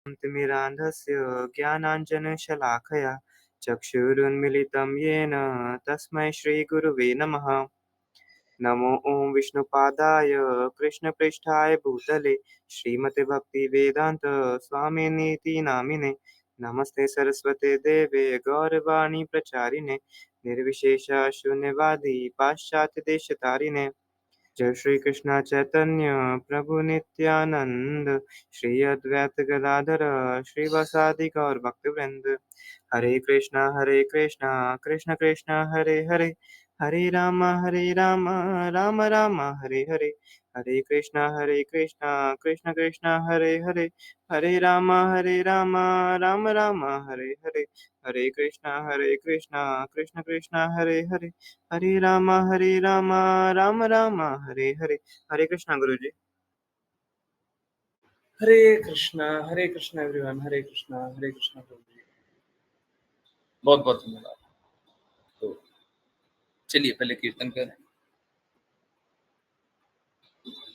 तिमिरान्धस्य ज्ञानाञ्जनशलाकया चक्षुरुन्मिलितं येन तस्मै श्रीगुरुवे नमः। नमो ॐ विष्णुपादाय कृष्णपृष्ठाय भूतले श्रीमते भक्तिवेदान्त स्वामिनीति नामिने। नमस्ते सरस्वते देवे गौरवाणी प्रचारिणे निर्विशेष शून्यवादी पाश्चात्यदेशतारिणे। जय श्री कृष्ण चैतन्य प्रभु नित्यानंद श्री अद्वैत गदाधर श्रीवासादि गौर भक्तवृंद। हरे कृष्णा कृष्ण कृष्ण हरे हरे, हरे राम राम राम हरे हरे। हरे कृष्णा कृष्ण कृष्ण हरे हरे, हरे राम राम राम हरे हरे। हरे कृष्णा कृष्ण कृष्ण हरे हरे, हरे राम राम राम हरे हरे। हरे कृष्णा गुरु जी। हरे कृष्णा एवरीवन, हरे कृष्णा प्रभु जी। बहुत बहुत धन्यवाद। तो चलिए पहले कीर्तन करें।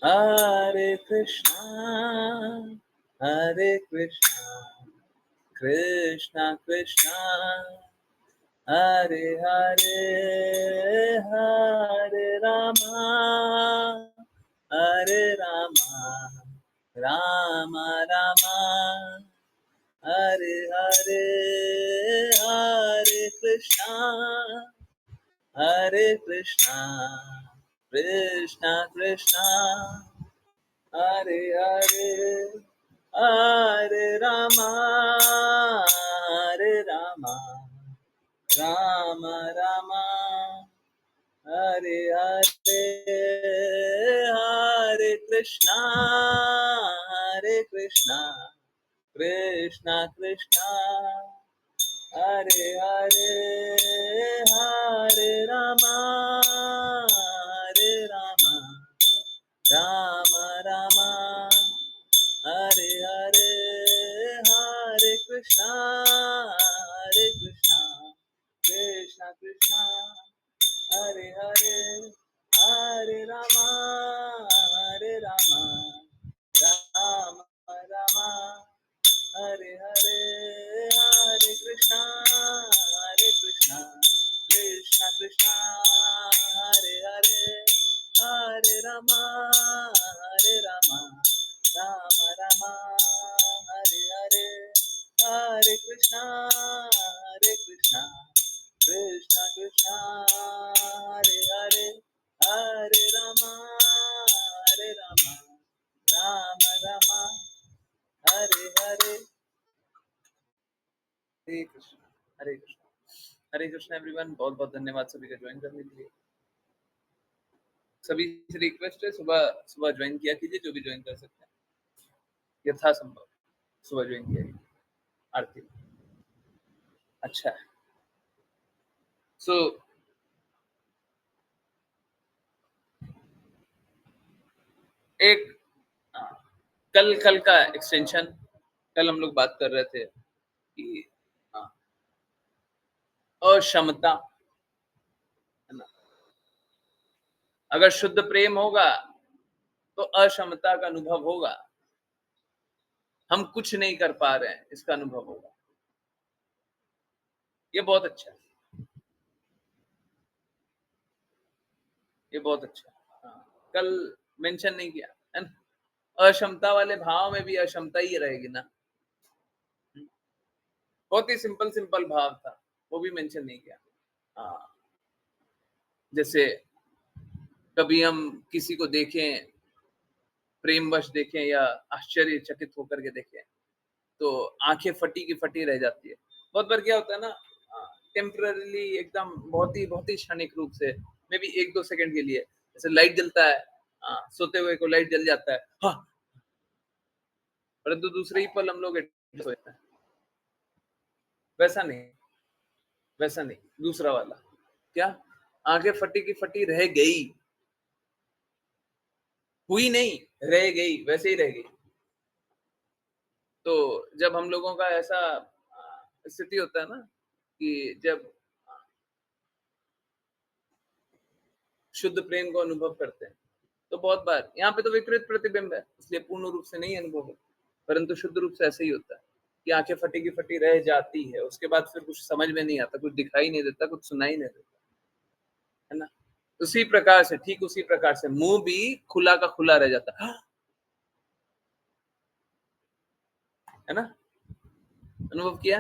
हरे कृष्णा कृष्णा कृष्णा हरे हरे, हरे रामा राम रामा हरे हरे, हरे कृष्णा कृष्णा कृष्णा हरे हरे, हरे रामा राम रामा हरे हरे, हरे कृष्णा कृष्णा कृष्णा हरे हरे, हरे रामा राम रामा हरे हरे, हरे कृष्णा कृष्णा कृष्णा हरे हरे, हरे रामा राम रामा हरे हरे, हरे कृष्णा कृष्णा कृष्णा हरे हरे, हरे रामा राम रामा हरे हरे, हरे कृष्णा कृष्णा कृष्णा हरे हरे, हरे रामा राम रामा हरे हरे। हरे कृष्णा एवरीवन। बहुत बहुत धन्यवाद सभी का ज्वाइन करने के लिए। सभी से रिक्वेस्ट है, सुबह सुबह ज्वाइन किया कीजिए, जो भी ज्वाइन कर सकते हैं यथासंभव सुबह ज्वाइन किया कीजिए आरती। अच्छा, सो एक कल का एक्सटेंशन। कल हम लोग बात कर रहे थे कि अक्षमता है ना, अगर शुद्ध प्रेम होगा तो अक्षमता का अनुभव होगा, हम कुछ नहीं कर पा रहे हैं इसका अनुभव होगा। ये बहुत अच्छा है, ये बहुत अच्छा। कल मेंशन नहीं किया है ना, अक्षमता वाले भाव में भी अक्षमता ही रहेगी ना। बहुत ही सिंपल भाव था, वो भी मेंशन नहीं किया। जैसे कभी हम किसी को देखें, प्रेमवश देखें या आश्चर्यचकित होकर के देखें, तो आंखें फटी की फटी रह जाती है। बहुत बार क्या होता है ना, टेम्पररीली एकदम बहुत ही क्षणिक रूप से, मे बी 1-2 सेकंड के लिए, जैसे लाइट जलता है, सोते हुए को लाइट जल जाता है, हाँ, परंतु दूसरे ही पल हम लोग एडजस्ट होते हैं। वैसा नहीं, दूसरा वाला क्या, आंखें फटी की फटी रह गई, हुई नहीं, रह गई, वैसे ही रह गई। तो जब हम लोगों का ऐसा स्थिति होता है ना कि जब शुद्ध प्रेम को अनुभव करते हैं, तो बहुत बार यहाँ पे तो विपरीत प्रतिबिंब है, इसलिए पूर्ण रूप से नहीं अनुभव होता, परंतु शुद्ध रूप से ऐसे ही होता है। कि आंखें फटी की फटी रह जाती है, उसके बाद फिर कुछ समझ में नहीं आता, कुछ दिखाई नहीं देता, कुछ सुनाई नहीं देता, है ना? उसी प्रकार से, ठीक उसी प्रकार से मुंह भी खुला का खुला रह जाता है ना? अनुभव किया?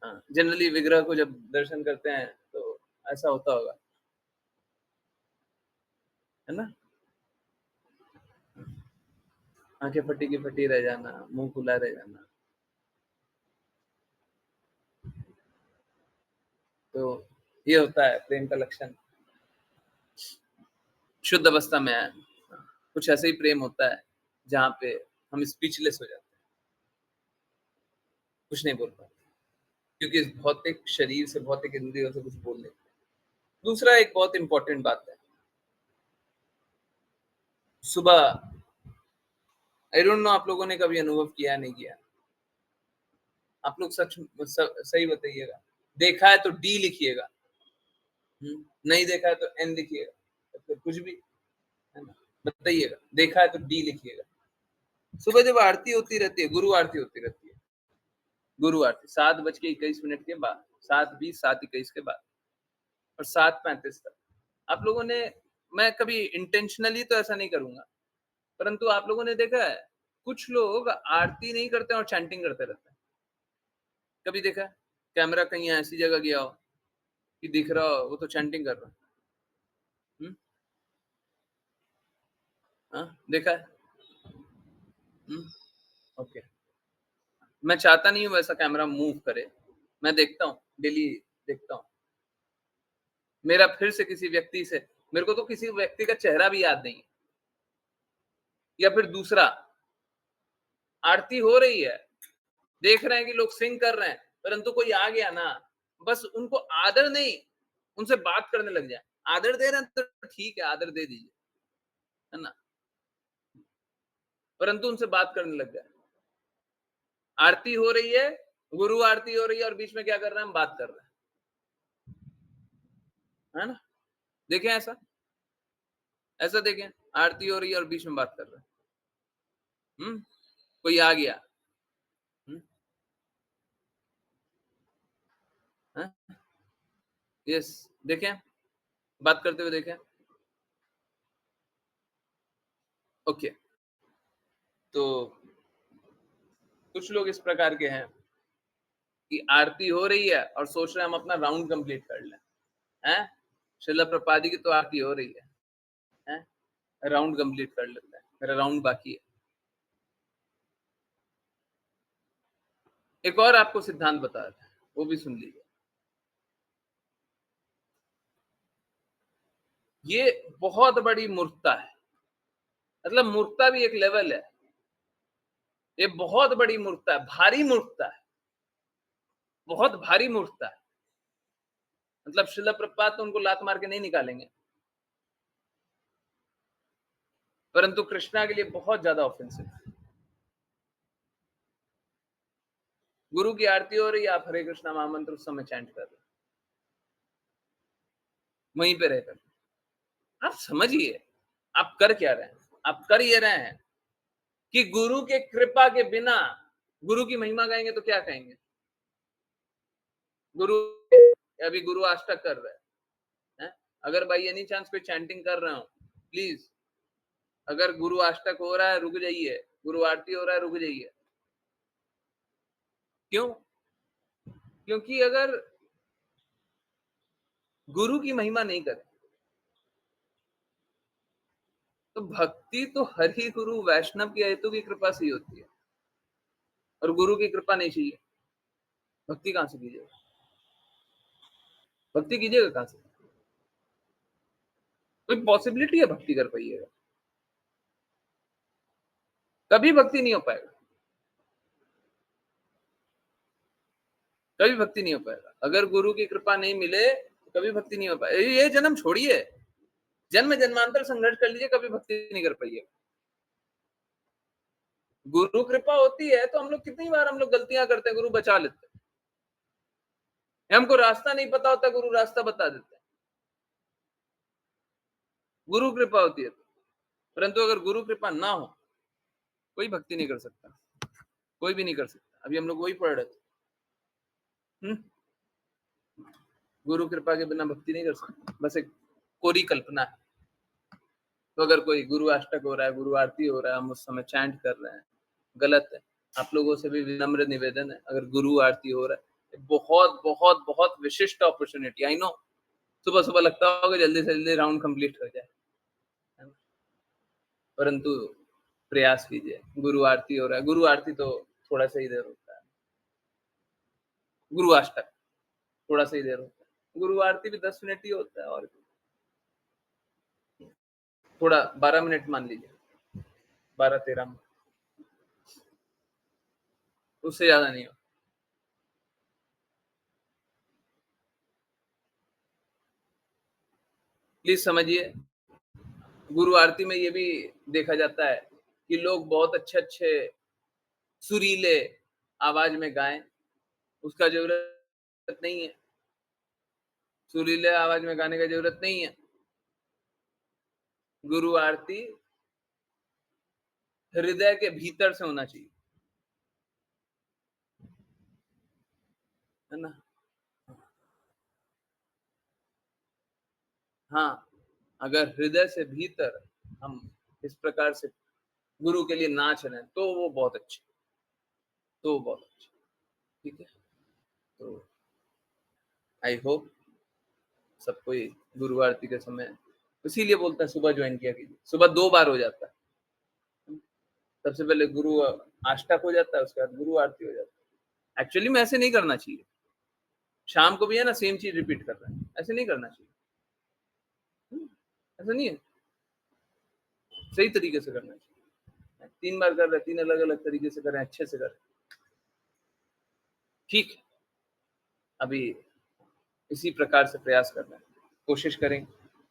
हाँ, जनरली विग्रह को जब दर्शन करते हैं तो ऐसा होता होगा, है ना? आंखें फटी की फटी रह जाना, मुंह खुला रह जाना, तो ये होता है प्रेम का लक्षण। शुद्ध अवस्था में है, कुछ ऐसे ही प्रेम होता है जहाँ पे हम स्पीचलेस हो जाते हैं, कुछ नहीं बोल पाते, क्योंकि इस भौतिक शरीर से, भौतिक इंद्रियों से कुछ बोल नहीं पाते। दूसरा एक बहुत इंपॉर्टेंट बात है, सुबह आई डोंट नो आप लोगों ने कभी अनुभव किया नहीं किया, आप लोग सही बताइएगा। देखा है तो डी लिखिएगा, नहीं देखा है तो एन लिखिएगा, या फिर कुछ भी, है ना? बताइएगा, देखा है तो डी लिखिएगा। सुबह जब आरती होती रहती है, गुरु आरती होती रहती है, गुरु आरती 7:21 के बाद, 7:20, 7:21 के बाद और 7:35 तक। आप लोगों ने, मैं कभी इंटेंशनली तो ऐसा नहीं करूंगा, परंतु आप लोगों ने देखा है, कुछ लोग आरती नहीं करते और चैंटिंग करते रहते हैं। कभी देखा है? कैमरा कहीं ऐसी जगह गया हो कि दिख रहा हो, वो तो चैंटिंग कर रहा है। हाँ, देखा है? ओके। मैं चाहता नहीं हूँ वैसा कैमरा मूव करे। मैं देखता हूँ, डेली देखता हूँ। मेरा फिर से किसी व्यक्ति से, मेरे को तो किसी व्यक्ति का चेहरा भी याद नहीं है। या फिर दूसरा, आरती हो रही है, देख रहे हैं कि लोग सिंग कर रहे हैं, परंतु कोई आ गया ना, बस उनको आदर नहीं, उनसे बात करने लग जाए। आदर दे रहे हैं तो ठीक है, आदर दे दीजिए, है ना? परंतु उनसे बात करने लग जाए। आरती हो रही है, गुरु आरती हो रही है और बीच में क्या कर रहे हैं, हम बात कर रहे हैं, है ना? देखें ऐसा? ऐसा देखें, आरती हो रही है और बीच में बात कर रहे हैं। कोई आ गया, हुँ, हैं? यस, देखें, बात करते हुए देखें। ओके, तो कुछ लोग इस प्रकार के हैं कि आरती हो रही है और सोच रहे हैं हम अपना राउंड कंप्लीट कर लें, हैं? श्रील प्रभुपाद जी की तो आरती हो रही है, हैं? राउंड कंप्लीट कर लेते हैं, मेरा राउंड बाकी है। एक और आपको सिद्धांत बता रहे हैं, वो भी सुन लीजिए। ये बहुत बड़ी मूर्खता है, मतलब मूर्खता भी एक लेवल है। ये बहुत बड़ी मूर्खता है, भारी मूर्खता है, बहुत भारी मूर्खता है। मतलब श्रील प्रभुपाद तो उनको लात मार के नहीं निकालेंगे, परंतु कृष्णा के लिए बहुत ज्यादा ऑफेंसिव है। गुरु की आरती हो रही है, आप हरे कृष्णा महामंत्र उस समय चैंट कर रहे हैं, वहीं पे रहकर। आप समझिए, आप कर क्या रहे हैं? आप कर ये रहे हैं कि गुरु के कृपा के बिना गुरु की महिमा गाएंगे तो क्या कहेंगे? गुरु, अभी गुरु अष्टक कर रहे हैं, अगर बाई एनी चांस कोई चैंटिंग कर रहे हो, प्लीज, अगर गुरु अष्टक हो रहा है रुक जाइए, गुरु आरती हो रहा है रुक जाइए। क्यों? क्योंकि अगर गुरु की महिमा नहीं करे तो भक्ति तो हरि गुरु वैष्णव की हेतु की कृपा से ही होती है, और गुरु की कृपा नहीं चाहिए, भक्ति कहां से कीजिएगा? भक्ति कीजिएगा कहां से? कोई पॉसिबिलिटी है भक्ति कर पाइएगा? कभी भक्ति नहीं हो पाएगा, कभी भक्ति नहीं हो पाएगा। अगर गुरु की कृपा नहीं मिले तो कभी भक्ति नहीं हो पाएगा। ये जन्म छोड़िए, जन्म जन्मांतर संघर्ष कर लीजिए, कभी भक्ति नहीं कर पाइएगा। गुरु कृपा होती है तो हम लोग कितनी बार हम लोग गलतियां करते हैं, गुरु बचा लेते हैं। हमको रास्ता नहीं पता होता, गुरु रास्ता बता देते हैं, गुरु कृपा होती है। परंतु अगर गुरु कृपा ना हो, कोई भक्ति नहीं कर सकता, कोई भी नहीं कर सकता। अभी हम लोग वही पढ़ रहे थे। गुरु कृपा के बिना भक्ति नहीं कर सकते, बस एक कोरी कल्पना है। तो अगर कोई गुरु अष्टक हो रहा है, गुरु आरती हो रहा है, हम उस समय चैंट कर रहे हैं, गलत है। आप लोगों से भी विनम्र निवेदन है, अगर गुरु आरती हो रहा है, बहुत बहुत बहुत विशिष्ट अपॉर्चुनिटी, आई नो। सुबह सुबह लगता होगा जल्दी से जल्दी राउंड कंप्लीट हो जाए, है ना? परंतु प्रयास कीजिए। गुरु आरती हो रहा है, गुरु आरती तो थोड़ा सा ही देर होता है, गुरु अष्टक थोड़ा सा ही देर होता है, गुरु आरती भी 10 मिनट ही होता है, और थोड़ा 12 मिनट मान लीजिए, 12-13 मिनट, उससे ज्यादा नहीं हो। प्लीज समझिए, गुरु आरती में ये भी देखा जाता है कि लोग बहुत अच्छे अच्छे सुरीले आवाज में गाएं, उसका जरूरत नहीं है, सुरीले आवाज में गाने का जरूरत नहीं है। गुरु आरती हृदय के भीतर से होना चाहिए, है ना? हाँ, अगर हृदय से भीतर हम इस प्रकार से गुरु के लिए नाच रहे हैं, तो वो बहुत अच्छी, तो वो बहुत अच्छी, ठीक है? तो आई होप सब कोई गुरु आरती के समय, इसीलिए बोलता है सुबह ज्वाइन किया कीजिए। सुबह 2 बार हो जाता है। सबसे पहले गुरु अष्टक हो जाता है, उसके बाद गुरु आरती हो जाती है। एक्चुअली में ऐसे नहीं करना चाहिए। शाम को भी है ना सेम चीज़ रिपीट कर रहे हैं, ऐसे नहीं करना चाहिए। ऐसा नहीं है, सही तरीके से करना चाहिए। 3 बार कर रहे हैं, 3 अलग-अलग तरीके से कर रहे हैं, अच्छे से कर रहे हैं। ठीक है, अभी इसी प्रकार से प्रयास करना है, कोशिश करें।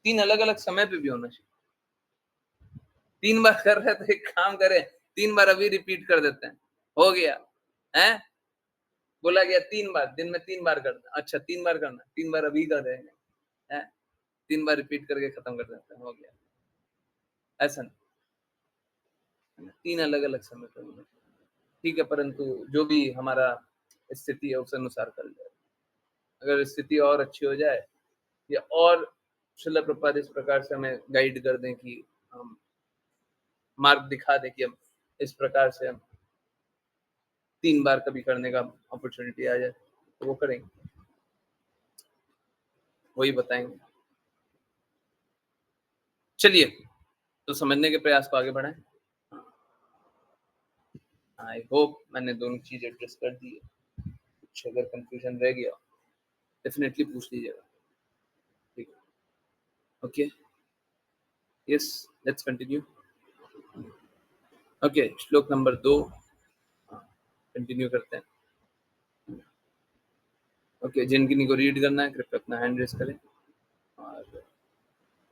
3 अलग-अलग समय पे भी होना चाहिए। 3 बार कर रहे हैं तो एक काम करें, 3 बार अभी रिपीट कर देते हैं, हो गया, हैं? बोला गया 3 बार, दिन में 3 बार करना है। अच्छा 3 बार करना है, 3 बार अभी कर देंगे, हैं? 3 बार रिपीट करके खत्म कर देते हैं, हो गया। ऐसा नहीं, है ना? 3 अलग-अलग समय पे होना चाहिए। ठीक है, परंतु जो भी हमारा स्थिति है उस अनुसार कर जाए। अगर स्थिति और अच्छी हो जाए, या और श्रील प्रभुपाद इस प्रकार से हमें गाइड कर दें कि हम मार्ग दिखा दें कि हम इस प्रकार से हम 3 बार कभी करने का अपॉर्चुनिटी आ जाए, तो वो करेंगे, वही बताएँगे। चलिए, तो समझने के प्रयास को आगे बढ़ाएँ। आई होप मैंने दोनों चीज़ एड्रेस कर दी है। कुछ अगर कन्फ्यूज़न रह गया, डेफ़िनिटली पूछ लीजिएगा, ठीक है? Okay, yes, let's continue. Okay, श्लोक नंबर 2 कंटिन्यू करते हैं। ओके, जिन किन्हीं को रीड करना है कृपया अपना हैंड रेज़ करें और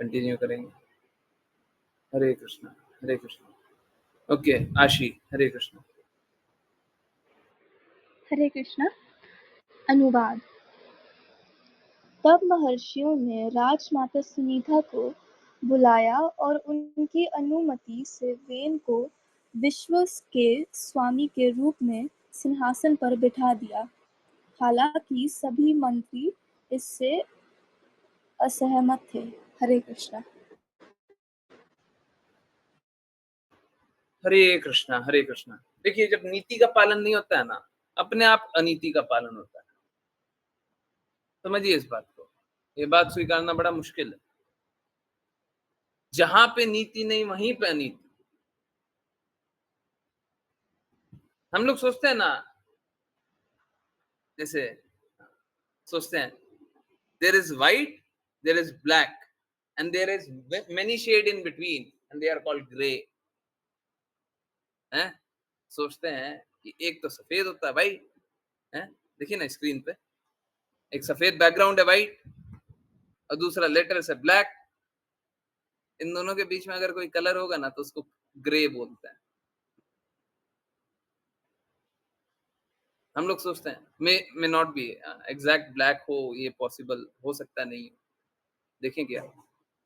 कंटिन्यू करेंगे। हरे कृष्णा, हरे कृष्णा। ओके, आशी, हरे कृष्णा। हरे कृष्णा। अनुवाद। तब महर्षियों ने राजमाता सुनीता को बुलाया और उनकी अनुमति से वेन को विश्व के स्वामी के रूप में सिंहासन पर बिठा दिया। हालांकि सभी मंत्री इससे असहमत थे। हरे कृष्णा। हरे कृष्णा, हरे कृष्णा। देखिए, जब नीति का पालन नहीं होता है ना, अपने आप अनीति का पालन होता है। समझिए इस बात को। ये बात स्वीकारना बड़ा मुश्किल है। जहाँ पे नीति नहीं, वहीं पे अनीति। हम लोग सोचते हैं ना, जैसे सोचते हैं, there is white, there is black and there is many shade in between and they are called grey. हैं? सोचते हैं कि एक तो सफेद होता है व्हाइट, हैं? देखिए ना स्क्रीन पे, एक सफेद बैकग्राउंड है व्हाइट और दूसरा लेटर्स है ब्लैक। इन दोनों के बीच में अगर कोई कलर होगा ना तो उसको ग्रे बोलते हैं। हम लोग सोचते हैं may not be exact black हो, ये पॉसिबल हो सकता है, नहीं। देखें क्या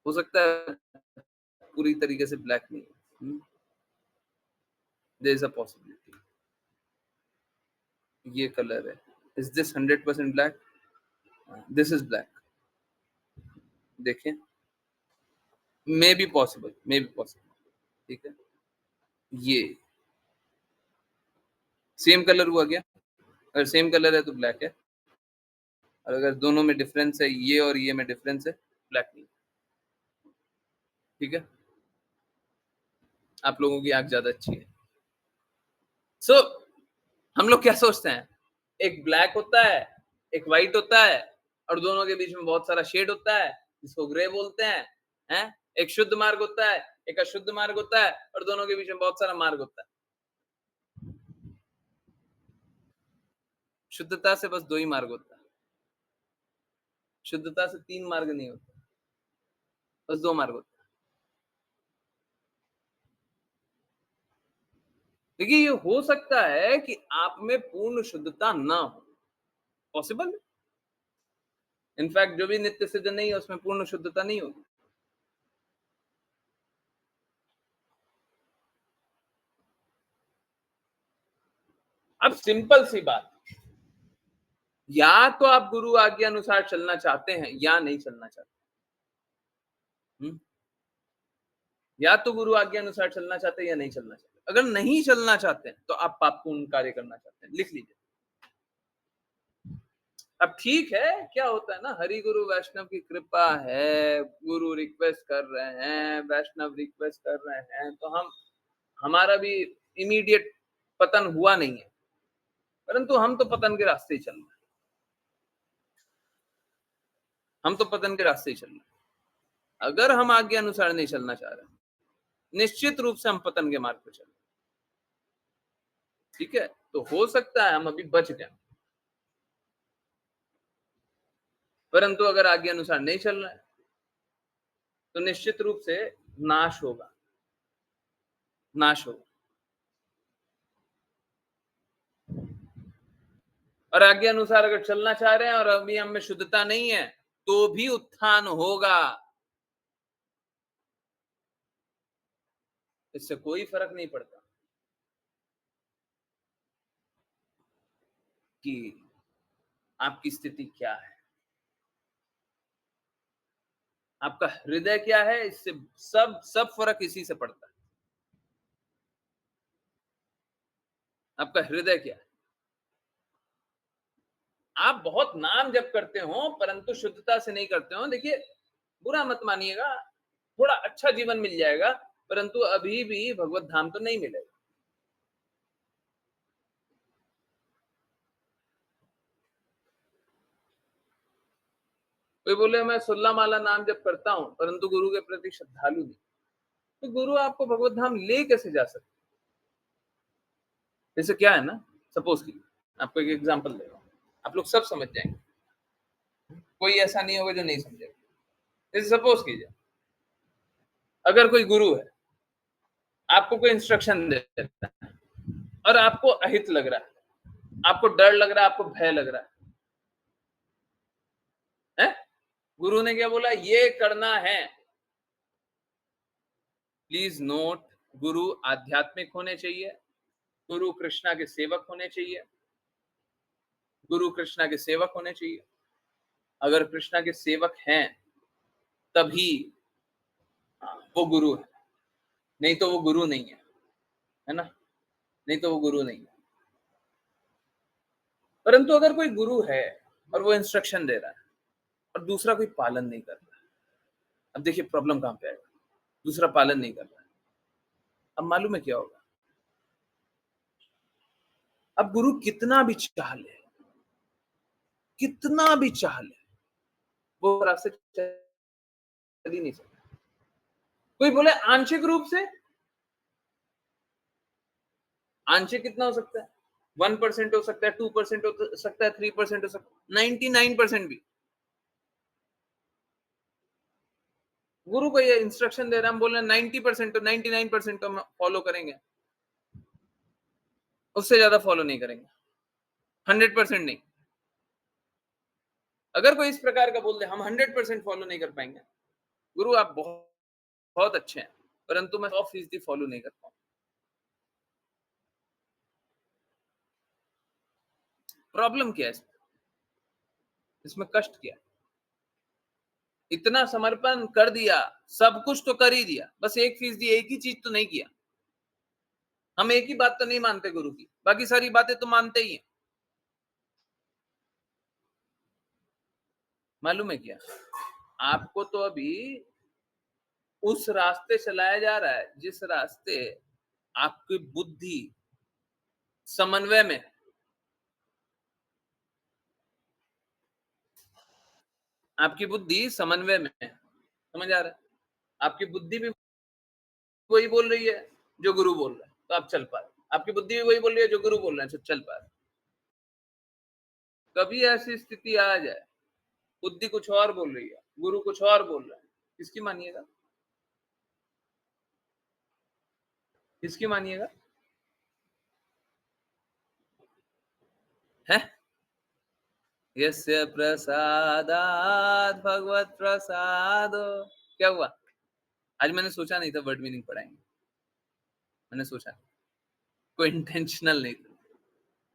हो सकता है, पूरी तरीके से ब्लैक नहीं। There is a possibility. ये कलर है, is this 100% black? This is black. देखें, मे बी पॉसिबल, ठीक है। ये सेम कलर हुआ क्या? अगर सेम कलर है तो ब्लैक है, और अगर दोनों में डिफरेंस है, ये और ये में डिफरेंस है, ब्लैक नहीं। ठीक है, आप लोगों की आंख ज्यादा अच्छी है। सो हम लोग क्या सोचते हैं, एक ब्लैक होता है, एक व्हाइट होता है, और दोनों के बीच में बहुत सारा शेड होता है, जिसको ग्रे बोलते हैं। एक शुद्ध मार्ग होता है, एक अशुद्ध मार्ग होता है, और दोनों के बीच में बहुत सारा मार्ग होता है। शुद्धता से बस 2 ही मार्ग होता है, शुद्धता से 3 मार्ग नहीं होता, बस 2 मार्ग होता है। देखिए, ये हो सकता है कि आप में पूर्ण शुद्धता ना हो, पॉसिबल है। इनफैक्ट जो भी नित्य सिद्ध नहीं है उसमें पूर्ण शुद्धता नहीं होगी। अब सिंपल सी बात, या तो आप गुरु आज्ञा अनुसार चलना चाहते हैं या नहीं चलना चाहते। या तो गुरु आज्ञा अनुसार चलना चाहते हैं या नहीं चलना चाहते। अगर नहीं चलना चाहते हैं तो आप पापपूर्ण कार्य करना चाहते हैं, लिख लीजिए। अब ठीक है, क्या होता है ना, हरि गुरु वैष्णव की कृपा है, गुरु रिक्वेस्ट कर रहे हैं, वैष्णव रिक्वेस्ट कर रहे हैं, तो हमारा भी इमीडिएट पतन हुआ नहीं है, परंतु हम तो पतन के रास्ते ही चल रहे हैं। हम तो पतन के रास्ते ही चल रहे हैं। अगर हम आज्ञा अनुसार नहीं चलना चाह रहे, निश्चित रूप से हम पतन के मार्ग पर चल रहे। ठीक है, तो हो सकता है हम अभी बच जाए, परंतु अगर आज्ञा अनुसार नहीं चल रहा है तो निश्चित रूप से नाश होगा, नाश होगा। और आज्ञा अनुसार अगर चलना चाह रहे हैं और अभी हम में शुद्धता नहीं है, तो भी उत्थान होगा, इससे कोई फर्क नहीं पड़ता कि आपकी स्थिति क्या है, आपका हृदय क्या है, इससे सब फर्क इसी से पड़ता है। आपका हृदय क्या है। आप बहुत नाम जप करते हो परंतु शुद्धता से नहीं करते हो, देखिए, बुरा मत मानिएगा, थोड़ा अच्छा जीवन मिल जाएगा, परंतु अभी भी भगवत धाम तो नहीं मिलेगा। कोई बोले मैं 16 माला नाम जप करता हूं परंतु गुरु के प्रति श्रद्धालु नहीं, तो गुरु आपको भगवत धाम ले कैसे जा सकते। जैसे क्या है ना, सपोज कीजिए, आपको एक एग्जांपल दे रहा हूं, आप लोग सब समझ जाएंगे, कोई ऐसा नहीं होगा जो नहीं समझेगा। जैसे सपोज कीजिए, अगर कोई गुरु है, आपको कोई इंस्ट्रक्शन देता है और आपको अहित लग रहा है, आपको डर लग रहा है, आपको भय लग रहा है? गुरु ने क्या बोला, ये करना है। प्लीज नोट, गुरु आध्यात्मिक होने चाहिए, गुरु कृष्णा के सेवक होने चाहिए, गुरु कृष्णा के सेवक होने चाहिए। अगर कृष्णा के सेवक हैं तभी वो गुरु है, नहीं तो वो गुरु नहीं है ना, नहीं तो वो गुरु नहीं है। परंतु अगर कोई गुरु है और वो इंस्ट्रक्शन दे रहा है और दूसरा कोई पालन नहीं कर रहा है, अब देखिए प्रॉब्लम कहां पे आएगा, दूसरा पालन नहीं कर रहा है, अब मालूम है क्या होगा, अब गुरु कितना भी चाह ले, कितना भी चाह ले, वो रास्ते चल ही नहीं सकता। कोई बोले आंशिक रूप से, आंशिक कितना हो सकता है, 1% हो सकता है, 2% हो सकता है, 3% हो सकता है, 99% भी। गुरु को ये इंस्ट्रक्शन दे रहा है, हम बोल रहे हैं 90% तो 99% तो हम फॉलो करेंगे, उससे ज्यादा फॉलो नहीं करेंगे, 100% नहीं। अगर कोई इस प्रकार का बोल दे हम 100% फॉलो नहीं कर पाएंगे, गुरु आप बहुत बहुत अच्छे हैं परंतु मैं 100% फॉलो नहीं कर पाऊंगा। प्रॉब्लम क्या है इसमें? इसमें कष्ट क्या है? इतना समर्पण कर दिया, सब कुछ तो कर ही दिया, बस 1% एक ही चीज तो नहीं किया। हम एक ही बात तो नहीं मानते गुरु की, बाकी सारी बातें तो मानते ही हैं। मालूम है क्या? आपको तो अभी उस रास्ते चलाया जा रहा है जिस रास्ते आपकी बुद्धि समन्वय में, आपकी बुद्धि समन्वय में है। समझ आ रहा है? आपकी बुद्धि भी वही बोल रही है जो गुरु बोल रहा है, तो आप चल पा रहे। आपकी बुद्धि भी वही बोल रही है जो गुरु बोल रहे हैं, तो चल पा रहे। कभी ऐसी स्थिति आ जाए, बुद्धि कुछ और बोल रही है, गुरु कुछ और बोल रहा है, किसकी मानिएगा? किसकी मानिएगा? है? यस्य प्रसादात् भगवत प्रसादो। क्या हुआ? आज मैंने सोचा नहीं था वर्ड मीनिंग पढ़ाएंगे, मैंने सोचा नहीं। कोई इंटेंशनल नहीं था,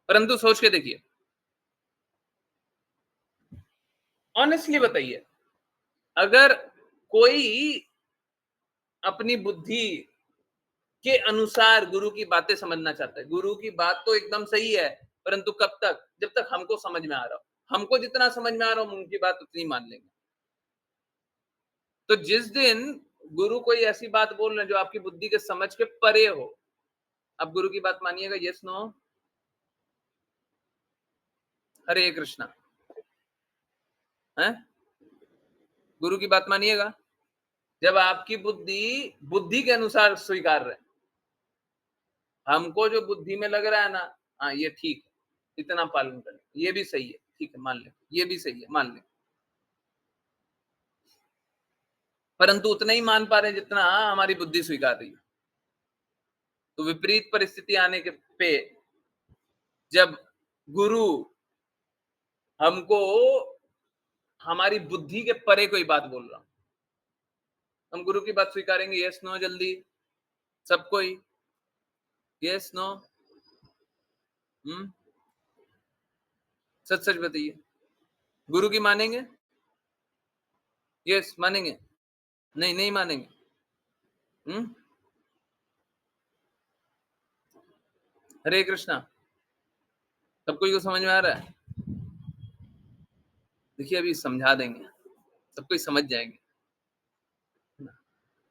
परंतु सोच के देखिए, ऑनेस्टली बताइए, अगर कोई अपनी बुद्धि के अनुसार गुरु की बातें समझना चाहता है, गुरु की बात तो एकदम सही है, परंतु कब तक? जब तक हमको समझ में आ रहा हो। हमको जितना समझ में आ रहा हो, हम उनकी बात उतनी मान लेंगे। तो जिस दिन गुरु कोई ऐसी बात बोल रहे हैं जो आपकी बुद्धि के समझ के परे हो, अब गुरु की बात मानिएगा? Yes no? हरे कृष्णा। है? गुरु की बात मानिएगा? जब आपकी बुद्धि बुद्धि के अनुसार स्वीकार रहे, हमको जो बुद्धि में लग रहा है ना, हाँ ये ठीक है, इतना पालन करें, ये भी सही है, ठीक है मान ले, ये भी सही है मान ले, परंतु उतना ही मान पा रहे हैं जितना हमारी बुद्धि स्वीकार रही है। तो विपरीत परिस्थिति आने के पे जब गुरु हमको हमारी बुद्धि के परे कोई बात बोल रहा, हम गुरु की बात स्वीकारेंगे? Yes no? जल्दी सबको ही यस नो? सच सच बताइए, गुरु की मानेंगे? यस मानेंगे? नहीं नहीं मानेंगे? हरे कृष्णा। सबको ये समझ में आ रहा है? देखिए अभी समझा देंगे, सबको समझ जाएंगे,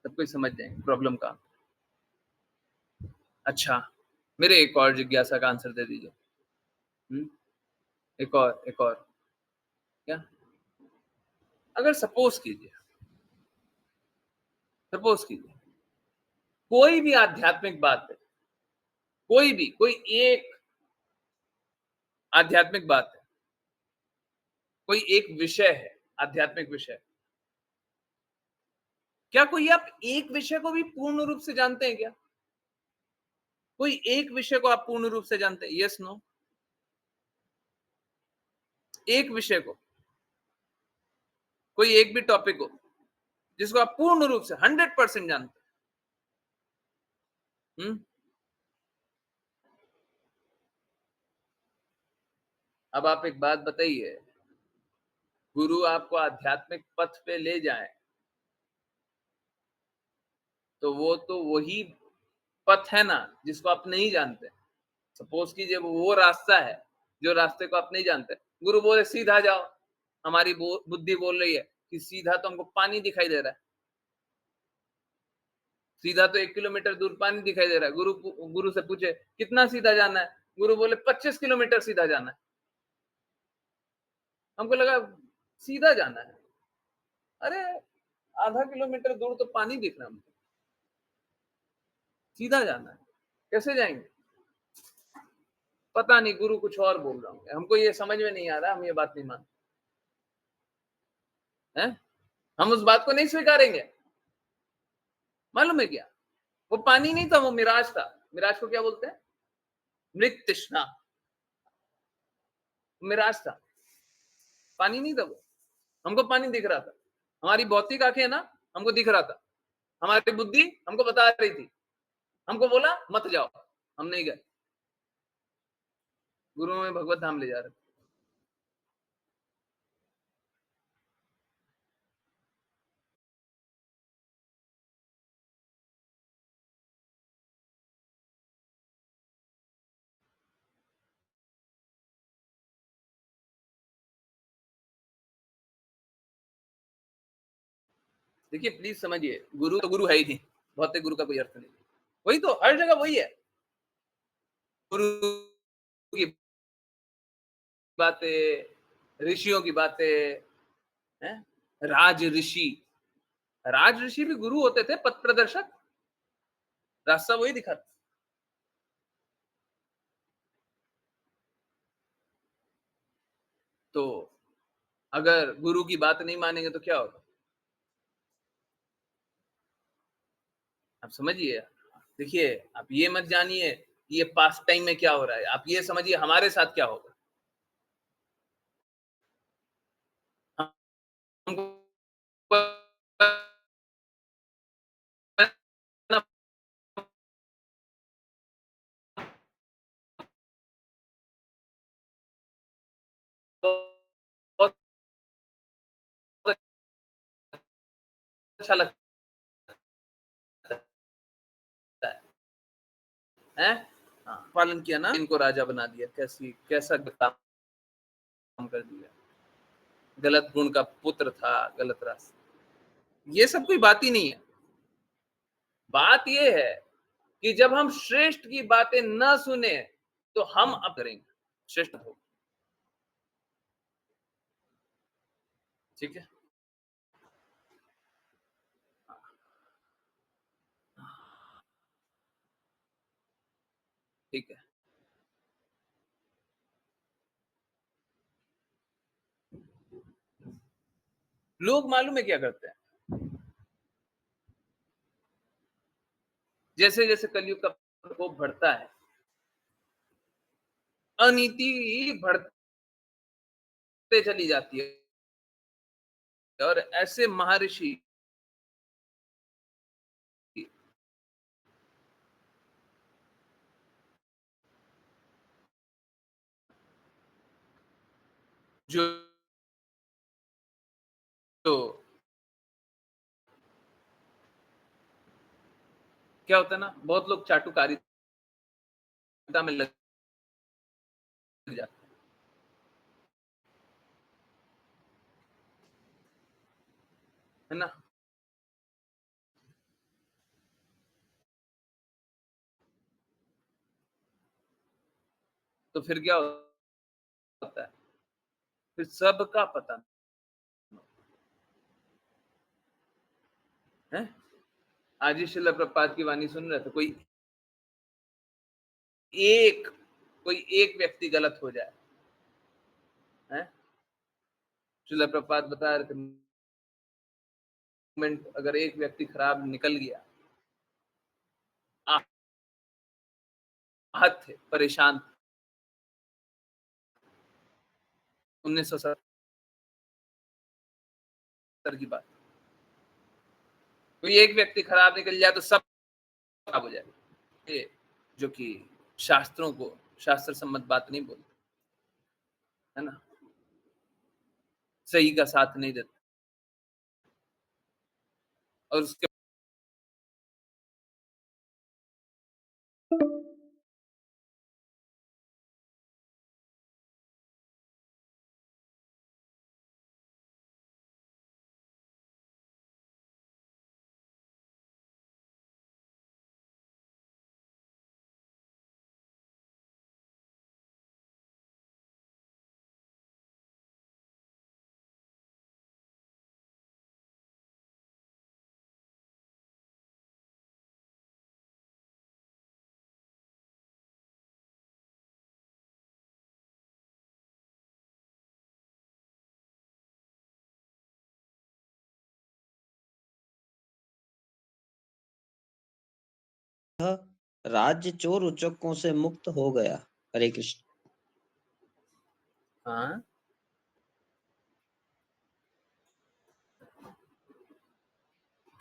सबको समझ जाएंगे प्रॉब्लम का। अच्छा, मेरे एक और जिज्ञासा का आंसर दे दीजिए। एक और क्या? अगर सपोज कीजिए कोई भी आध्यात्मिक बात है, कोई एक आध्यात्मिक बात है, कोई एक विषय है, आध्यात्मिक विषय, क्या कोई आप एक विषय को भी पूर्ण रूप से जानते हैं क्या? कोई एक विषय को आप पूर्ण रूप से जानते हैं? Yes no? एक विषय को, कोई एक भी टॉपिक हो जिसको आप पूर्ण रूप से 100% जानते हैं? अब आप एक बात बताइए, गुरु आपको आध्यात्मिक पथ पे ले जाए तो वो तो वही पथ है ना जिसको आप नहीं जानते। सपोज कीजिए वो रास्ता है जो रास्ते को आप नहीं जानते, गुरु बोले सीधा जाओ, हमारी बुद्धि बोल रही है कि सीधा तो हमको पानी दिखाई दे रहा है, सीधा तो 1 किलोमीटर दूर पानी दिखाई दे रहा है। गुरु से पूछे कितना सीधा जाना है, गुरु बोले 25 किलोमीटर सीधा जाना है। हमको लगा सीधा जाना है, अरे आधा किलोमीटर दूर तो पानी दिख रहा है, हमको सीधा जाना है, कैसे जाएंगे? पता नहीं, गुरु कुछ और बोल रहा हूँ, हमको ये समझ में नहीं आ रहा, हम ये बात नहीं मानते हैं, हम उस बात को नहीं स्वीकारेंगे। मालूम है क्या? वो पानी नहीं था, वो मिराज था। मिराज को क्या बोलते हैं? मृत तृष्णा। मिराज था, पानी नहीं था वो। हमको पानी दिख रहा था, हमारी भौतिक आंखें ना, हमको दिख रहा था, हमारी बुद्धि हमको बता रही थी, हमको बोला मत जाओ, हम नहीं गए। गुरु में भगवत धाम ले जा रहे थे। देखिए प्लीज समझिए, गुरु तो गुरु है ही नहीं, भौतिक गुरु का कोई अर्थ नहीं। वही तो हर जगह वही है, गुरु की बातें, ऋषियों की बातें, हैं, राज ऋषि, राज ऋषि भी गुरु होते थे, पथ प्रदर्शक, रास्ता वही दिखाते। तो अगर गुरु की बात नहीं मानेंगे तो क्या होगा? आप समझिए, देखिए आप ये मत जानिए ये पास्ट टाइम में क्या हो रहा है, आप ये समझिए हमारे साथ क्या होगा। हमको बहुत अच्छा लगता है, हैं? हाँ, पालन किया ना, इनको राजा बना दिया, कैसा काम कर दिया, गलत गुण का पुत्र था, गलत रास्ता। ये सब कोई बात ही नहीं है। बात ये है कि जब हम श्रेष्ठ की बातें न सुने तो हम अब करेंगे श्रेष्ठ हो। ठीक है, ठीक है। लोग मालूम है क्या करते हैं, जैसे जैसे कलयुग का प्रकोप बढ़ता है, अनीति बढ़ते चली जाती है, और ऐसे महर्षि जो जो क्या होता है ना, बहुत लोग चाटुकारिता में लग जाते है ना। तो फिर क्या होता है, फिर सबका पतन है। आज ही श्रील प्रभुपाद की वाणी सुन रहे थे, एक कोई एक व्यक्ति गलत हो जाए, है, श्रील प्रभुपाद बता रहे थे, मूवमेंट अगर एक व्यक्ति खराब निकल गया, आहत थे, परेशान थे, 1970 की बात, कोई एक व्यक्ति खराब निकल जाए तो सब खराब हो जाए। ये जो कि शास्त्रों को शास्त्र सम्मत बात नहीं बोलते, है ना, सही का साथ नहीं देते, और उसके राज्य चोर उचक्कों से मुक्त हो गया। हरे कृष्ण। हाँ,